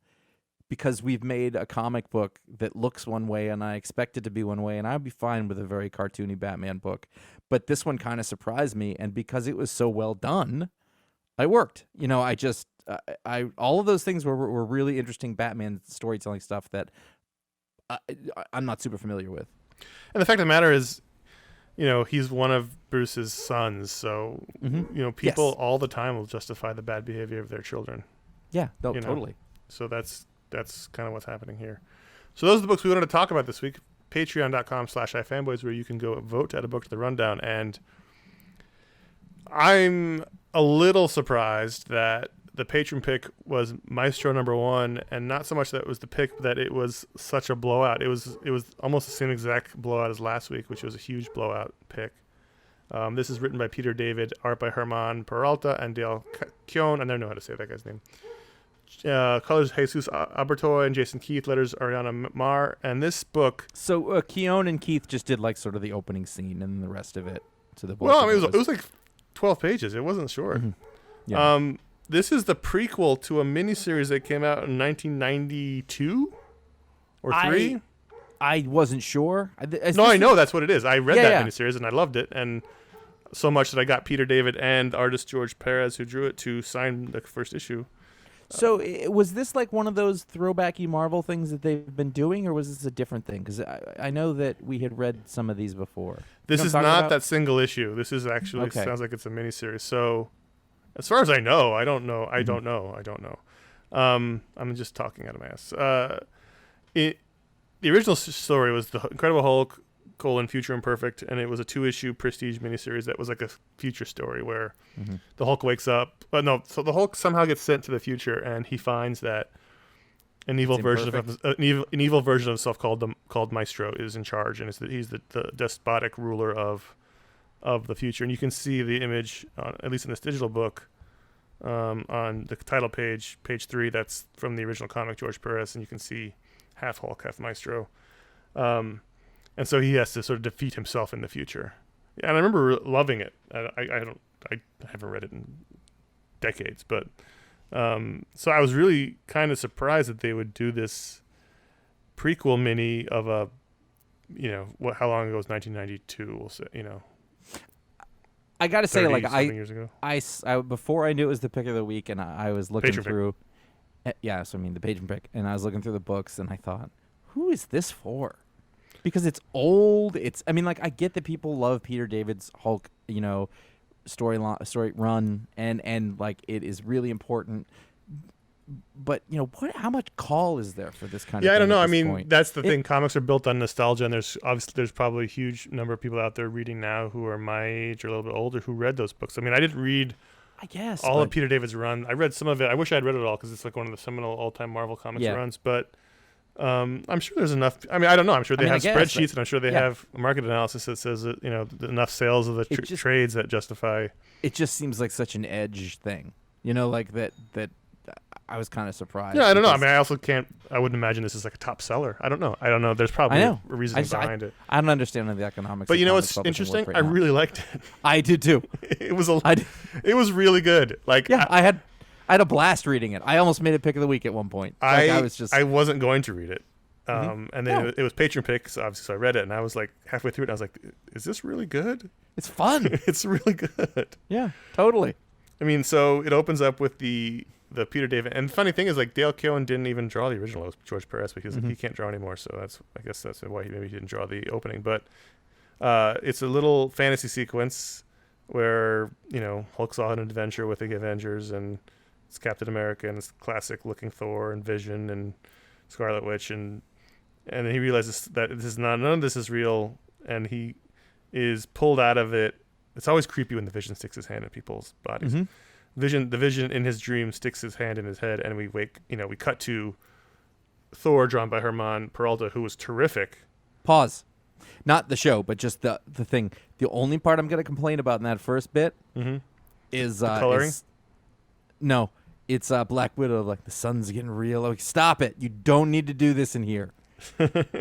because we've made a comic book that looks one way, and I expect it to be one way, and I'd be fine with a very cartoony Batman book. But this one kind of surprised me, and because it was so well done, it worked. All of those things were really interesting Batman storytelling stuff that I'm not super familiar with. And the fact of the matter is, he's one of Bruce's sons, so people all the time will justify the bad behavior of their children. Yeah, no, totally. So that's kind of what's happening here. So those are the books we wanted to talk about this week. Patreon.com/iFanboys, where you can go vote, add a book to the rundown. And I'm a little surprised that the Patron pick was Maestro number 1, and not so much that it was the pick, that it was such a blowout. It was almost the same exact blowout as last week, which was a huge blowout pick. This is written by Peter David, art by Herman Peralta and Dale Keown. I never know how to say that guy's name. colors Jesus Abertoy and Jason Keith, letters Ariana Marr. And this book. So Keown and Keith just did like sort of the opening scene and the rest of it to the book. Well, I mean, it was like 12 pages. It wasn't short. Mm-hmm. Yeah. This is the prequel to a miniseries that came out in 1992 or 3. I wasn't sure. I know that's what it is. I read that miniseries and I loved it, and so much that I got Peter David and artist George Perez, who drew it, to sign the first issue. So was this like one of those throwbacky Marvel things that they've been doing, or was this a different thing? Because I know that we had read some of these before. This is not that single issue. This is actually sounds like it's a miniseries. So, as far as I know, I don't know. I don't know. I'm just talking out of my ass. The original story was the Incredible Hulk: Future Imperfect, and it was a 2-issue prestige miniseries that was like a future story where the Hulk wakes up. But no, so the Hulk somehow gets sent to the future, and he finds that an evil version of himself called Maestro is in charge, and he's the despotic ruler of the future. And you can see the image, at least in this digital book, on the title page 3. That's from the original comic, George Perez, and you can see half Hulk, half Maestro. And so he has to sort of defeat himself in the future. And I remember loving it. I haven't read it in decades, but so I was really kind of surprised that they would do this prequel mini of a, how long ago was 1992? We'll say, I got to say, like years ago. I before I knew it was the pick of the week, and I was looking Patron through. Yeah, so I mean the Patron Pick, and I was looking through the books, and I thought, who is this for? Because it's old. I get that people love Peter David's Hulk, story run, and like it is really important. But how much call is there for this kind of thing? I don't know. I mean, point? That's the thing. Comics are built on nostalgia, and there's probably a huge number of people out there reading now who are my age or a little bit older who read those books. I mean, I didn't read. I guess all of Peter David's run. I read some of it. I wish I had read it all because it's like one of the seminal all-time Marvel Comics runs. But I'm sure there's enough. I mean, I don't know. I'm sure they have spreadsheets, and I'm sure they have market analysis that says that enough sales of the trades that justify. It just seems like such an edge thing, like that. I was kind of surprised. Yeah, I don't know. I mean, I wouldn't imagine this is like a top seller. I don't know. There's probably a reason behind it. I don't understand the economics. But what's interesting? I really liked it. I did too. It was really good. Like, I had a blast reading it. I almost made it pick of the week at one point. I wasn't going to read it. And then it was Patron Pick, so obviously so I read it, and I was like halfway through it, and I was like, is this really good? It's fun. It's really good. Yeah, totally. I mean, so it opens up with the Peter David, and the funny thing is, like, Dale Keown didn't even draw the original. It was George Perez because he can't draw anymore. So I guess that's why he didn't draw the opening. But it's a little fantasy sequence where Hulk's on an adventure with the Avengers, and it's Captain America and it's classic looking Thor and Vision and Scarlet Witch, and then he realizes that none of this is real, and he is pulled out of it. It's always creepy when the Vision sticks his hand in people's bodies. The Vision in his dream sticks his hand in his head, and we cut to Thor, drawn by Herman Peralta, who was terrific. Pause. Not the show, but just the thing. The only part I'm going to complain about in that first bit is... the coloring? No. It's Black Widow, like, the sun's getting real. Like, stop it. You don't need to do this in here.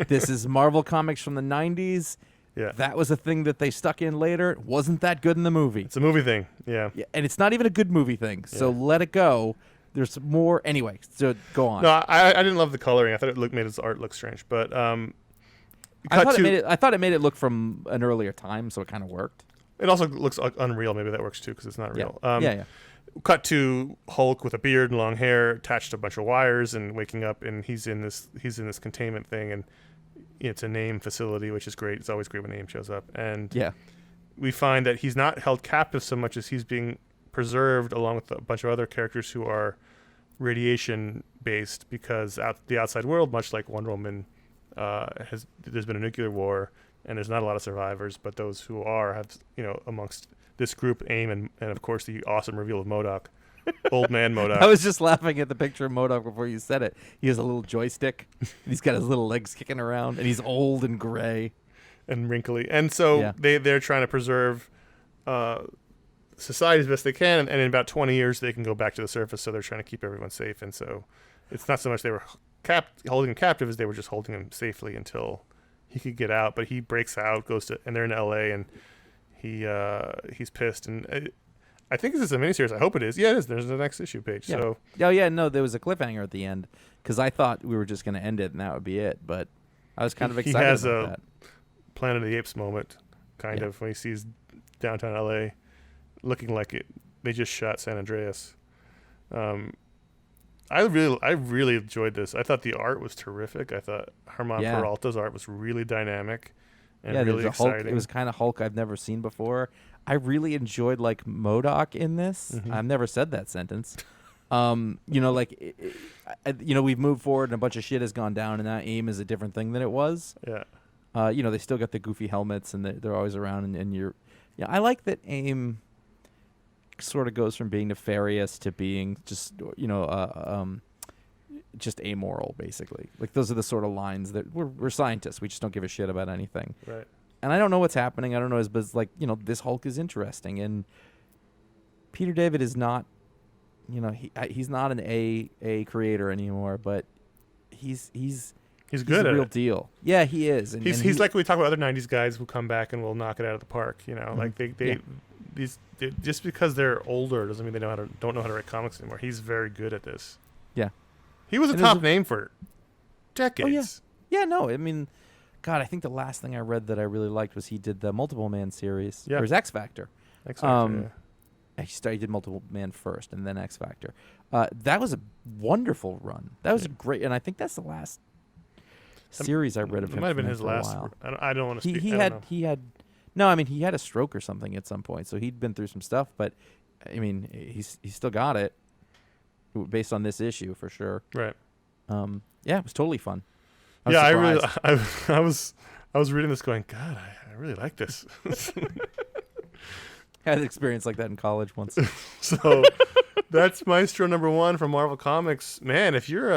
This is Marvel Comics from the 90s. Yeah. That was a thing that they stuck in later. It wasn't that good in the movie. It's a movie thing. Yeah. And it's not even a good movie thing. So let it go. There's more. Anyway, so go on. No, I didn't love the coloring. I thought it made his art look strange. But I thought it made it look from an earlier time, so it kind of worked. It also looks unreal. Maybe that works too because it's not real. Yeah. Cut to Hulk with a beard and long hair, attached to a bunch of wires, and waking up, and he's in this containment thing, and it's a name facility, which is great. It's always great when name shows up, and we find that he's not held captive so much as he's being preserved along with a bunch of other characters who are radiation based, because the outside world, much like Wonder Woman, there's been a nuclear war, and there's not a lot of survivors, but those who are have amongst this group, AIM, and of course the awesome reveal of MODOK. Old man MODOK. I was just laughing at the picture of MODOK before you said it. He has a little joystick. He's got his little legs kicking around, and he's old and gray. And wrinkly. And so they're trying to preserve society as best they can, and in about 20 years they can go back to the surface. So they're trying to keep everyone safe, and so it's not so much they were holding him captive as they were just holding him safely until he could get out. But he breaks out, and they're in L.A. and he's pissed, and I think this is a miniseries. I hope it is. Yeah, it is. There's the next issue page. Yeah. So no, there was a cliffhanger at the end because I thought we were just going to end it and that would be it. But I was kind of excited he has about a that. Planet of the Apes moment, kind of, when he sees downtown L.A. looking like they just shot San Andreas. I really enjoyed this. I thought the art was terrific. I thought Herman Peralta's art was really dynamic and really exciting. Hulk. It was kind of Hulk I've never seen before. I really enjoyed like MODOK in this. Mm-hmm. I've never said that sentence. We've moved forward and a bunch of shit has gone down, and that AIM is a different thing than it was. Yeah. They still got the goofy helmets and they're always around, and you're. Yeah, I like that AIM sort of goes from being nefarious to being just just amoral, basically. Like those are the sort of lines that we're scientists. We just don't give a shit about anything. Right. And I don't know what's happening. I don't know, but this Hulk is interesting, and Peter David is not, he's not an A creator anymore, but he's good at a real it. Deal. Yeah, he is. And he's like we talk about other '90s guys who come back and will knock it out of the park. Like they just because they're older doesn't mean they don't know how to write comics anymore. He's very good at this. Yeah, he was a top name for decades. Oh, yeah. No, I mean, God, I think the last thing I read that I really liked was he did the Multiple Man series. Yeah. Or his X Factor. X Factor. He did Multiple Man first and then X Factor. That was a wonderful run. That was great, and I think that's the last series I read of him. It might have been his last. I don't want to speak. He had a stroke or something at some point, so he'd been through some stuff. But I mean, he's still got it based on this issue for sure. Right. It was totally fun. I was reading this going, God, I really like this. I had an experience like that in college once. So that's Maestro #1 from Marvel Comics. Man, if you're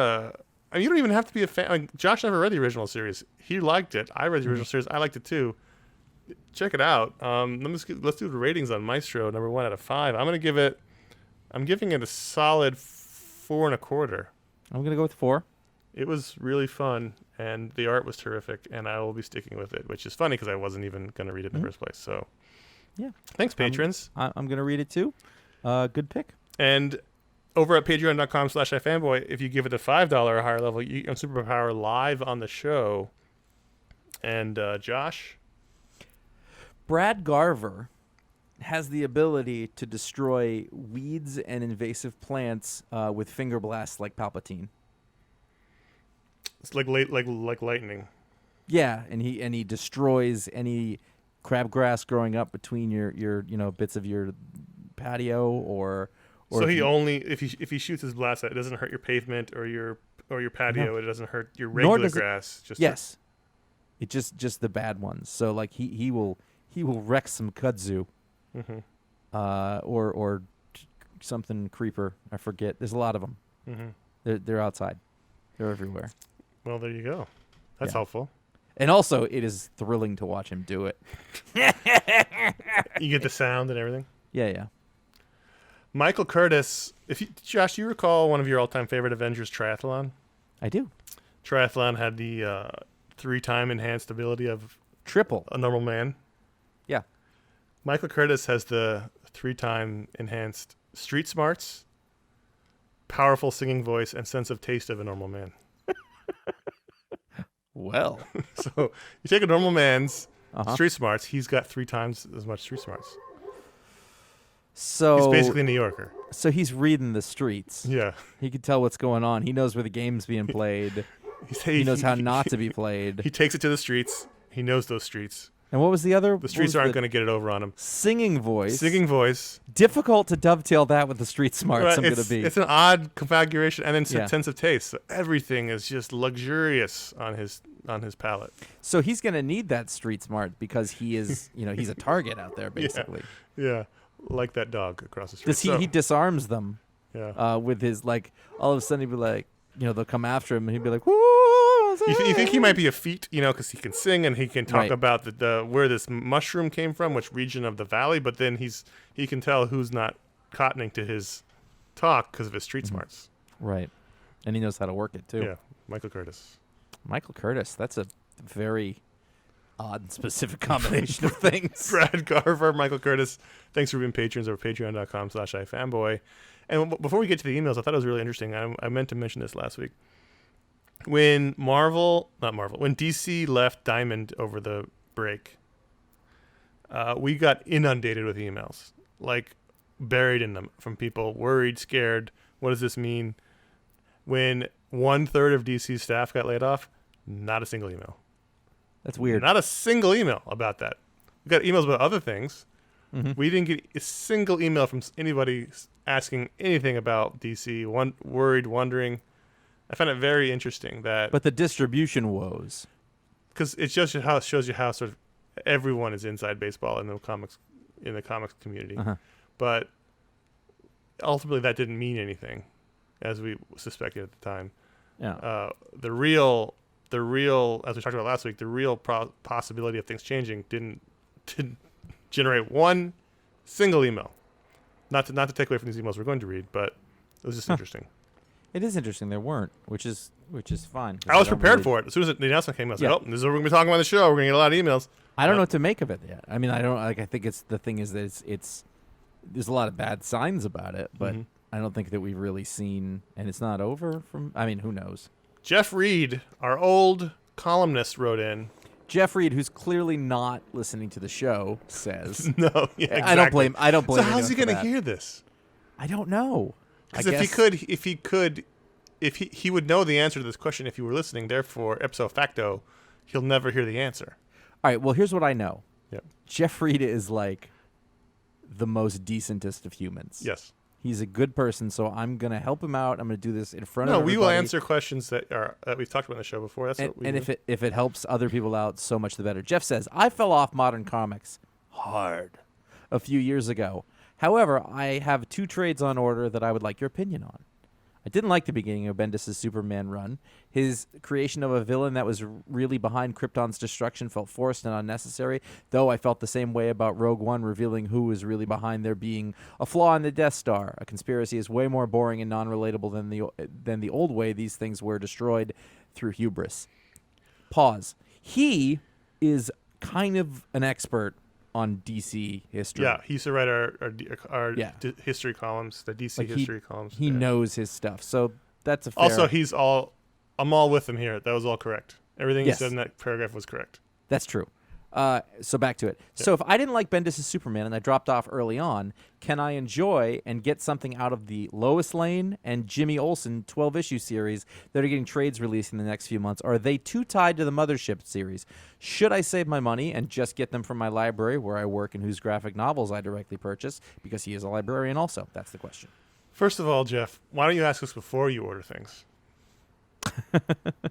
you don't even have to be a fan. Like, Josh never read the original series. He liked it. I read the original series. I liked it too. Check it out. Let's do the ratings on Maestro #1 out of 5. I'm giving it a solid 4 1/4. I'm gonna go with 4. It was really fun, and the art was terrific, and I will be sticking with it, which is funny because I wasn't even going to read it in the first place. So, yeah. Thanks, patrons. I'm going to read it too. Good pick. And over at patreon.com/iFanboy, if you give it a $5 or higher level, you get Superpower live on the show. And Josh? Brad Garver has the ability to destroy weeds and invasive plants with finger blasts like Palpatine. It's like lightning. Yeah, and he destroys any crabgrass growing up between your bits of your patio or so he only if he shoots his blast, it doesn't hurt your pavement or your patio. No. It doesn't hurt your regular grass. Yes, it's just the bad ones. So like he will wreck some kudzu, or something creeper. I forget. There's a lot of them. Mm-hmm. They're outside. They're everywhere. Well, there you go. That's helpful. And also, it is thrilling to watch him do it. You get the sound and everything. Yeah. Michael Curtis. Josh, you recall one of your all-time favorite Avengers, Triathlon? I do. Triathlon had the 3-time enhanced ability of triple a normal man. Yeah. Michael Curtis has the 3-time enhanced street smarts, powerful singing voice, and sense of taste of a normal man. Well, so you take a normal man's street smarts, he's got 3 times as much street smarts. So he's basically a New Yorker. So he's reading the streets. Yeah. He can tell what's going on. He knows where the game's being played. He knows how not to be played. He takes it to the streets. He knows those streets. And what was the other? The streets aren't going to get it over on him. Singing voice. Difficult to dovetail that with the street smarts. Right, I'm going to be. It's an odd configuration, and then sense of taste. So everything is just luxurious on his palate. So he's going to need that street smart because he is, he's a target out there basically. Yeah, like that dog across the street. He disarms them. Yeah. With his all of a sudden he'd be like, they'll come after him and he'd be like, woo, You think he might be a feat, because he can sing and he can talk Right. about the where this mushroom came from, which region of the valley, but then he can tell who's not cottoning to his talk because of his street smarts. Right. And he knows how to work it, too. Yeah, Michael Curtis. Michael Curtis, that's a very odd and specific combination of things. Brad Garver, Michael Curtis. Thanks for being patrons over patreon.com/iFanboy. And before we get to the emails, I thought it was really interesting. I meant to mention this last week. When when DC left Diamond over the break, we got inundated with emails, like buried in them, from people worried, scared. What does this mean? When 1/3 of DC's staff got laid off, not a single email. That's weird. Not a single email about that. We got emails about other things. Mhm. We didn't get a single email from anybody asking anything about DC. Worried, wondering. I found it very interesting that, But the distribution woes. because it shows you how sort of everyone is inside baseball in the comics community. Uh-huh. But ultimately, that didn't mean anything, as we suspected at the time. Yeah. The real, as we talked about last week, the real possibility of things changing didn't generate one single email. Not to take away from these emails we're going to read, but it was just interesting. It is interesting. There weren't, which is fine. I was prepared for it. As soon as the announcement came, I was like, "Oh, this is what we're going to be talking about on the show. We're going to get a lot of emails." I don't know what to make of it yet. I mean, I don't like. I think the thing is that it's there's a lot of bad signs about it, but Mhm. I don't think that we've really seen, and it's not over. I mean, who knows? Jeff Reed, our old columnist, wrote in. Jeff Reed, who's clearly not listening to the show, says, No, yeah, exactly. I don't blame. So how's he going to hear this? I don't know. Because if he would know the answer to this question if he were listening. Therefore, ipso facto, he'll never hear the answer. All right. Well, here's what I know. Yep. Jeff Reed is like the most decentest of humans. Yes. He's a good person, so I'm gonna help him out. I'm gonna do this in front of No, everybody. we will answer questions that we've talked about on the show before. That's what we And do. if it helps other people out, so much the better. Jeff says, I fell off modern comics hard a few years ago. However, I have 2 trades on order that I would like your opinion on. I didn't like the beginning of Bendis' Superman run. His creation of a villain that was really behind Krypton's destruction felt forced and unnecessary, though I felt the same way about Rogue One revealing who was really behind there being a flaw in the Death Star. A conspiracy is way more boring and non-relatable than the old way these things were destroyed through hubris. Pause. He is kind of an expert on DC history. Yeah, he used to write our Yeah. history columns, the DC Like history columns. He Yeah. knows his stuff, so that's a fair... Also, I'm all with him here. That was all correct. Everything Yes. he said in that paragraph was correct. That's true. So back to it. Yeah. So if I didn't like Bendis' Superman and I dropped off early on, can I enjoy and get something out of the Lois Lane and Jimmy Olsen 12-issue series that are getting trades released in the next few months? Or are they too tied to the Mothership series? Should I save my money and just get them from my library where I work and whose graphic novels I directly purchase? Because he is a librarian also. That's the question. First of all, Jeff, why don't you ask us before you order things?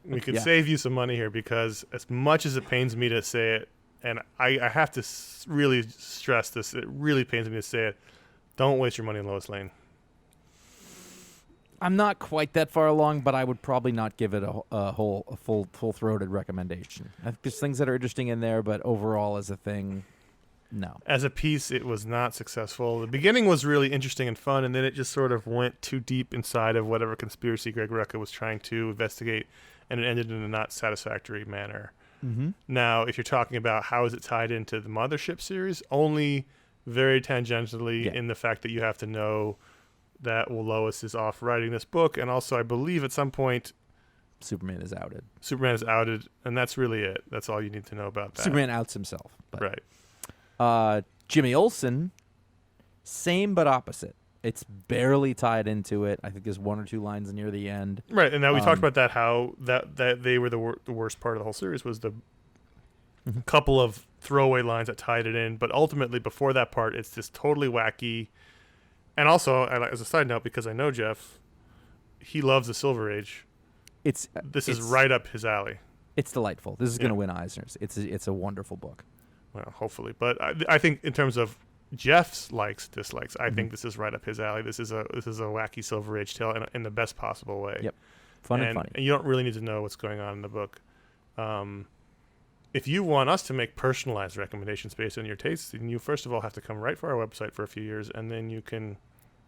We could Yeah. save you some money here, because as much as it pains me to say it, and I have to really stress this, it really pains me to say it, don't waste your money on Lois Lane. I'm not quite that far along, but I would probably not give it a full-throated recommendation. I think there's things that are interesting in there, but overall as a thing, no. As a piece, it was not successful. The beginning was really interesting and fun, and then it just sort of went too deep inside of whatever conspiracy Greg Rucka was trying to investigate, and it ended in a not satisfactory manner. Mm-hmm. Now, if you're talking about how is it tied into the Mothership series, only very tangentially, Yeah. in the fact that you have to know that Lois is off writing this book, and also I believe at some point Superman is outed. Superman is outed, and that's really it. That's all you need to know about that. Superman outs himself. But, Right. Jimmy Olsen, same but opposite. It's barely tied into it. I think there's 1 or 2 lines near the end. Right, and now we talked Um, about that, how that they were the worst part of the whole series was the couple of throwaway lines that tied it in, but ultimately before that part, it's just totally wacky. And also, as a side note, because I know Jeff, he loves the Silver Age. This is right up his alley. It's delightful. This is going to Yeah. win Eisners. It's a wonderful book. Well, hopefully, but I think in terms of Jeff's dislikes, I think this is right up his alley. This is a wacky Silver Age tale in the best possible way. Yep. Fun and funny. And you don't really need to know what's going on in the book. If you want us to make personalized recommendations based on your tastes, then you first of all have to come right for our website for a few years, and then you can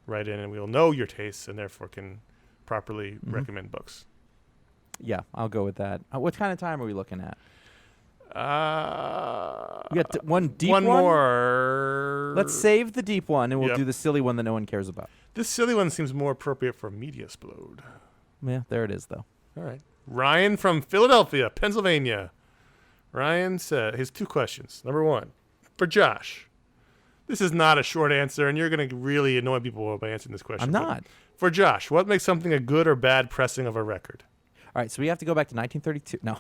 write in, and we'll know your tastes, and therefore can properly recommend books. Yeah, I'll go with that. What kind of time are we looking at? We got one deep one. One more. Let's save the deep one, and we'll do the silly one that no one cares about. This silly one seems more appropriate for Mediasplode. Yeah, there it is, though. All right. Ryan from Philadelphia, Pennsylvania. Ryan said his 2 questions. Number 1, for Josh. This is not a short answer, and you're going to really annoy people by answering this question. I'm not. For Josh, what makes something a good or bad pressing of a record? All right, so we have to go back to 1932. No.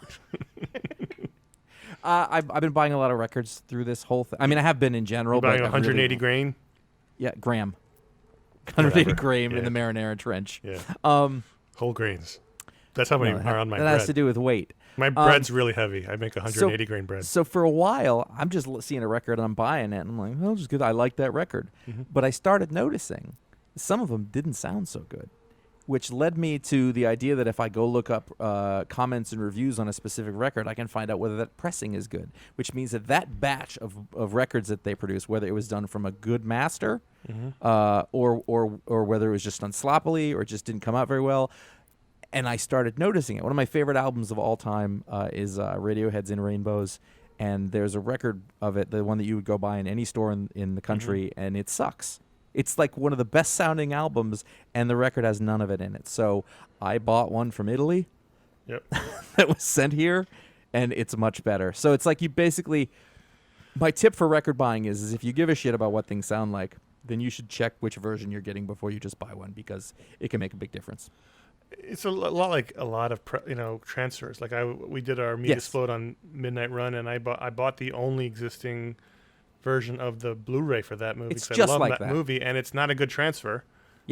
I've been buying a lot of records through this whole thing. I mean, I have been in general. You're buying 180 grain? Yeah, gram. 180 Whatever. gram in the Marinara Trench. Yeah. Whole grains. That's how many are on my bread. That has to do with weight. My bread's really heavy. I make 180 grain bread. So for a while, I'm just seeing a record and I'm buying it. And I'm like, oh, just good. I like that record. But I started noticing some of them didn't sound so good, which led me to the idea that if I go look up comments and reviews on a specific record, I can find out whether that pressing is good, which means that batch of records that they produce, whether it was done from a good master or whether it was just done sloppily or just didn't come out very well. And I started noticing it. One of my favorite albums of all time is Radiohead's In Rainbows. And there's a record of it, the one that you would go buy in any store in the country, and it sucks. It's like one of the best sounding albums, and the record has none of it in it. So I bought one from Italy that was sent here, and it's much better. So it's like you basically, my tip for record buying is if you give a shit about what things sound like, then you should check which version you're getting before you just buy one, because it can make a big difference. It's a lot like a lot of transfers. Like we did our Mediasplode on Midnight Run, and I bought the only existing version of the Blu-ray for that movie. It's just I love like that movie, and it's not a good transfer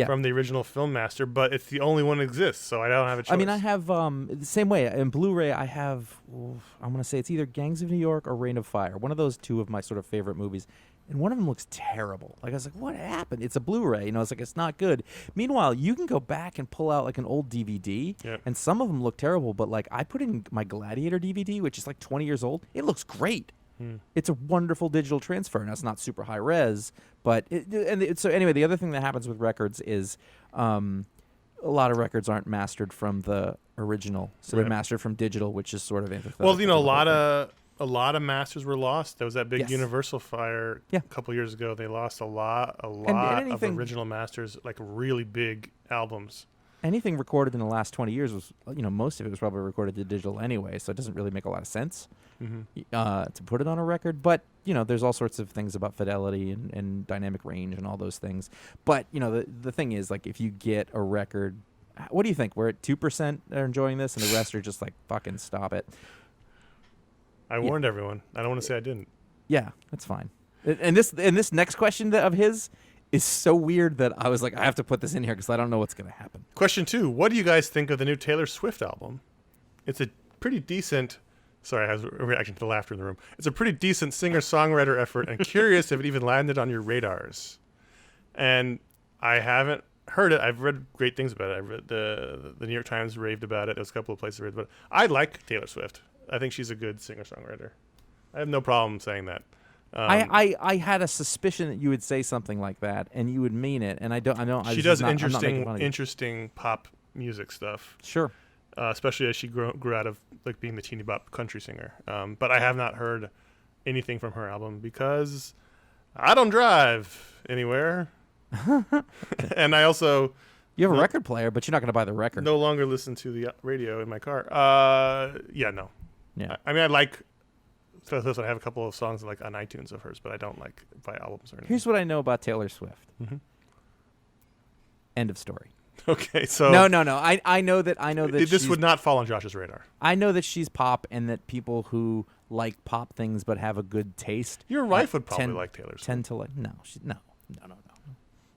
from the original film master, but it's the only one that exists, so I don't have a choice. I mean, I have the same way in Blu-ray. I have I'm going to say it's either Gangs of New York or Reign of Fire. One of those two of my sort of favorite movies. And one of them looks terrible. Like, I was like, what happened? It's a Blu-ray. It's like, it's not good. Meanwhile, you can go back and pull out, like, an old DVD, and some of them look terrible. But, like, I put in my Gladiator DVD, which is, like, 20 years old. It looks great. It's a wonderful digital transfer. And it's not super high res. But, so anyway, the other thing that happens with records is a lot of records aren't mastered from the original. So they're mastered from digital, which is sort of antithetical. Well, a lot of masters were lost. There was that big Universal fire a couple years ago. They lost a lot of original masters, like really big albums. Anything recorded in the last 20 years was, most of it was probably recorded to digital anyway, so it doesn't really make a lot of sense to put it on a record. But, there's all sorts of things about fidelity and dynamic range and all those things. But, the thing is, like, if you get a record, what do you think? We're at 2% are enjoying this, and the rest are just like, fucking stop it. I warned everyone. I don't want to say I didn't. Yeah, that's fine. And this next question of his is so weird that I was like, I have to put this in here because I don't know what's going to happen. Question 2. What do you guys think of the new Taylor Swift album? It's a pretty decent... Sorry, I have a reaction to the laughter in the room. It's a pretty decent singer-songwriter effort, and curious if it even landed on your radars. And I haven't heard it. I've read great things about it. I've read the New York Times raved about it. There was a couple of places raved about it. I like Taylor Swift. I think she's a good singer-songwriter. I have no problem saying that. I had a suspicion that you would say something like that, and you would mean it. And I don't. I know she does interesting pop music stuff. Sure. Especially as she grew out of like being the teeny bop country singer. But I have not heard anything from her album because I don't drive anywhere, and I also. You have a record player, but you're not going to buy the record. No longer listen to the radio in my car. No. Yeah. I mean, I like. So I have a couple of songs like on iTunes of hers, but I don't like buy albums or anything. Here's what I know about Taylor Swift. End of story. Okay, so no. I know that this would not fall on Josh's radar. I know that she's pop, and that people who like pop things but have a good taste. Your wife would probably like Taylor Swift. Tend to like no.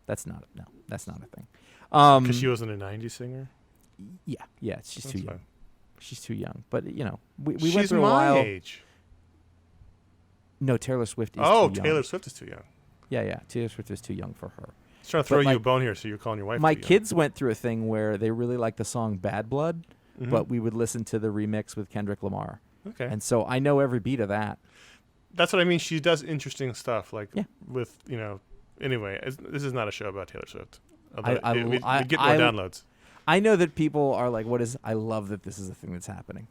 That's not a thing. Because she wasn't a '90s singer. Yeah. She's too young. She's too young. But we she's went through a my while. Age. No, Taylor Swift is too young. Taylor Swift is too young. Yeah. Taylor Swift is too young for her. Just trying to throw you a bone here, so you're calling your wife. My kids went through a thing where they really liked the song Bad Blood, but we would listen to the remix with Kendrick Lamar. Okay. And so I know every beat of that. That's what I mean. She does interesting stuff, with, anyway, this is not a show about Taylor Swift. We get more downloads. I know that people are like, I love that this is a thing that's happening.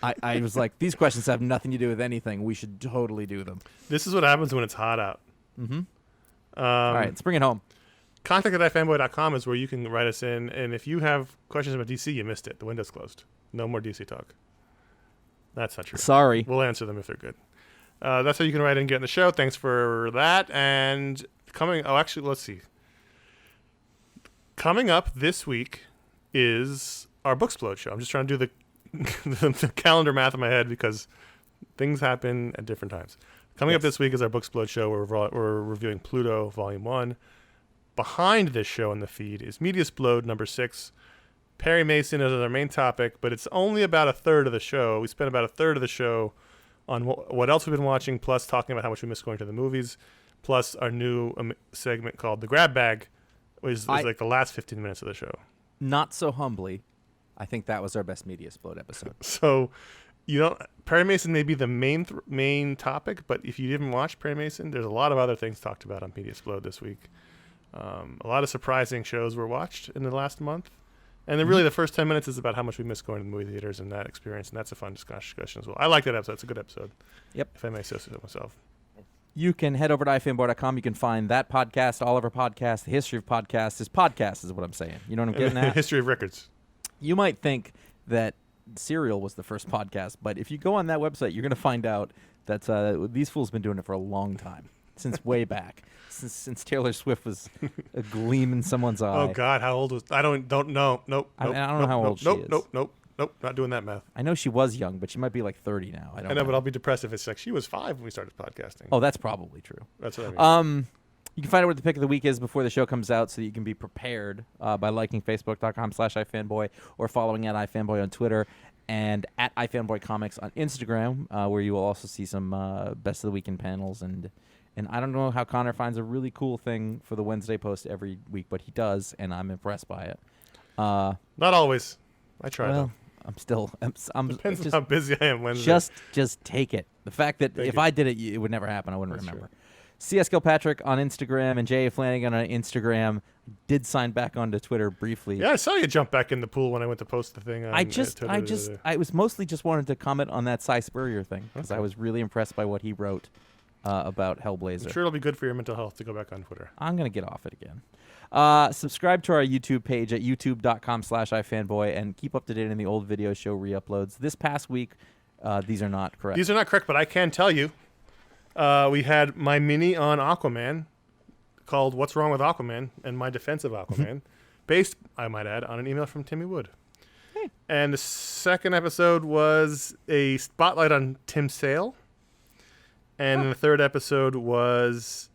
I was like, these questions have nothing to do with anything. We should totally do them. This is what happens when it's hot out. Mm-hmm. All right, let's bring it home. Contact@ifanboy.com is where you can write us in. And if you have questions about DC, you missed it. The window's closed. No more DC talk. That's not true. Sorry. We'll answer them if they're good. That's how you can write in and get in the show. Thanks for that. And let's see. Coming up this week is our Booksplode show. I'm just trying to do the calendar math in my head because things happen at different times. Coming up this week is our Booksplode show where we're reviewing Pluto Volume 1. Behind this show in the feed is Mediasplode number 6. Perry Mason is our main topic, but it's only about a third of the show. We spent about a third of the show on what else we've been watching, plus talking about how much we miss going to the movies, plus our new segment called The Grab Bag, which is like the last 15 minutes of the show. Not so humbly, I think that was our best Mediasplode episode. So, Perry Mason may be the main topic, but if you didn't watch Perry Mason, there's a lot of other things talked about on Mediasplode this week. A lot of surprising shows were watched in the last month. And then really the first 10 minutes is about how much we miss going to the movie theaters and that experience, and that's a fun discussion as well. I like that episode. It's a good episode. Yep. If I may say so myself. You can head over to ifanboy.com. You can find that podcast, all of our podcasts, the history of podcasts. This podcast is what I'm saying. You know what I'm getting at? History of records. You might think that Serial was the first podcast, but if you go on that website, you're going to find out that these fools have been doing it for a long time, since way back. Since Taylor Swift was a gleam in someone's eye. Oh God, how old was? I don't know. Nope. I don't know how old she is. Nope. Not doing that math. I know she was young, but she might be like 30 now. I know, but I'll be depressed if it's like she was 5 when we started podcasting. Oh, that's probably true. That's what I mean. You can find out what the pick of the week is before the show comes out, so that you can be prepared by liking facebook.com/ifanboy or following at ifanboy on Twitter and at ifanboycomics on Instagram, where you will also see some best of the weekend panels and I don't know how Connor finds a really cool thing for the Wednesday post every week, but he does, and I'm impressed by it. Not always. I try. Well, I'm depends on how busy I am Wednesday. Just take it. The fact that if I did it, it would never happen. I wouldn't remember. True. CS Kilpatrick on Instagram and J.A. Flanagan on Instagram. Did sign back onto Twitter briefly. Yeah, I saw you jump back in the pool when I went to post the thing. I was mostly just wanted to comment on that Cy Spurrier thing because I was really impressed by what he wrote about Hellblazer. I'm sure it'll be good for your mental health to go back on Twitter. I'm going to get off it again. Subscribe to our YouTube page at youtube.com/ifanboy and keep up to date on the old video show re-uploads. This past week, these are not correct. These are not correct, but I can tell you. We had my mini on Aquaman called What's Wrong with Aquaman and My Defense of Aquaman, based, I might add, on an email from Timmy Wood. Hey. And the second episode was a spotlight on Tim Sale. And the third episode was,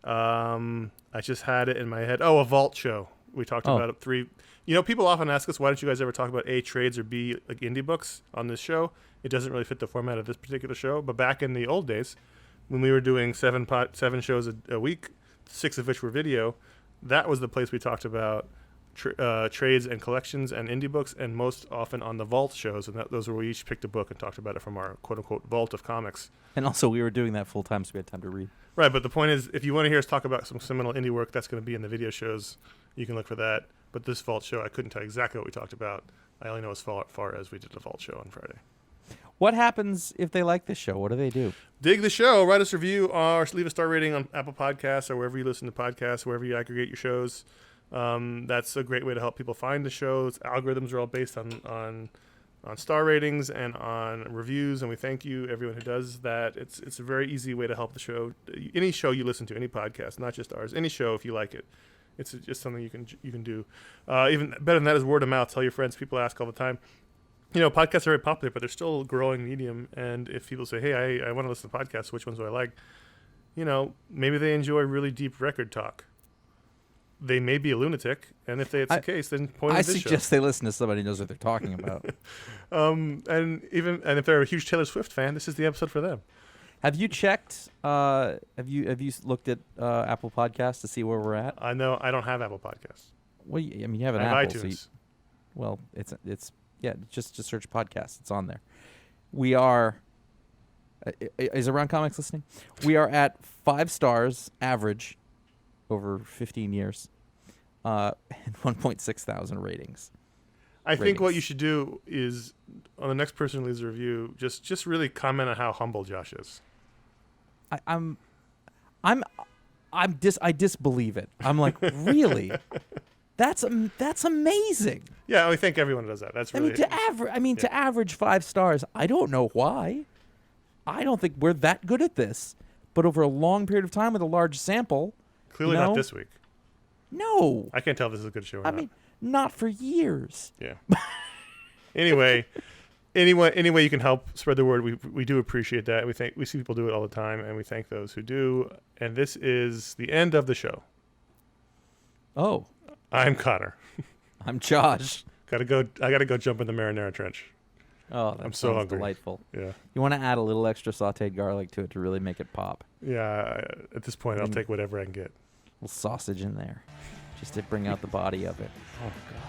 I just had it in my head. A vault show. We talked about 3. People often ask us, why don't you guys ever talk about A, trades, or B, like indie books on this show? It doesn't really fit the format of this particular show. But back in the old days, when we were doing 7 shows a week, 6 of which were video, that was the place we talked about trades and collections and indie books, and most often on the vault shows. And those were where we each picked a book and talked about it from our quote-unquote vault of comics. And also we were doing that full time, so we had time to read. Right, but the point is, if you want to hear us talk about some seminal indie work, that's going to be in the video shows. You can look for that. But this vault show, I couldn't tell you exactly what we talked about. I only know as far as we did the vault show on Friday. What happens if they like this show? What do they do? Dig the show. Write us a review or leave a star rating on Apple Podcasts or wherever you listen to podcasts, wherever you aggregate your shows. That's a great way to help people find the shows. Algorithms are all based on star ratings and on reviews, and we thank you, everyone who does that. It's a very easy way to help the show. Any show you listen to, any podcast, not just ours, any show if you like it. It's just something you can do. Even better than that is word of mouth. Tell your friends. People ask all the time. Podcasts are very popular, but they're still a growing medium. And if people say, hey, I want to listen to podcasts, which ones do I like? Maybe they enjoy really deep record talk. They may be a lunatic, and if it's the case, then point at this show. I suggest they listen to somebody who knows what they're talking about. And if they're a huge Taylor Swift fan, this is the episode for them. Have you checked? Have you looked at Apple Podcasts to see where we're at? I know I don't have Apple Podcasts. Well, I mean, you have an I have Apple. iTunes. Well, it's just search podcasts. It's on there. We are. Is Around Comics listening? We are at 5 stars average over 15 years, and 1.6 thousand ratings. I think what you should do is, on the next person who leaves a review, just really comment on how humble Josh is. I disbelieve it. I'm like, really? That's amazing. Yeah, I think everyone does that. That's really. To average 5 stars, I don't know why. I don't think we're that good at this. But over a long period of time with a large sample, Clearly not this week. No. I can't tell if this is a good show or not. I mean, not for years. Yeah. Anyway, any way you can help spread the word, we do appreciate that. We see people do it all the time, and we thank those who do. And this is the end of the show. Oh. I'm Connor. I'm Josh. I gotta go jump in the Marinara Trench. Oh, I'm so hungry. Delightful. Yeah. You want to add a little extra sautéed garlic to it to really make it pop. Yeah. At this point, I'll take whatever I can get. A little sausage in there, just to bring out the body of it. Oh God.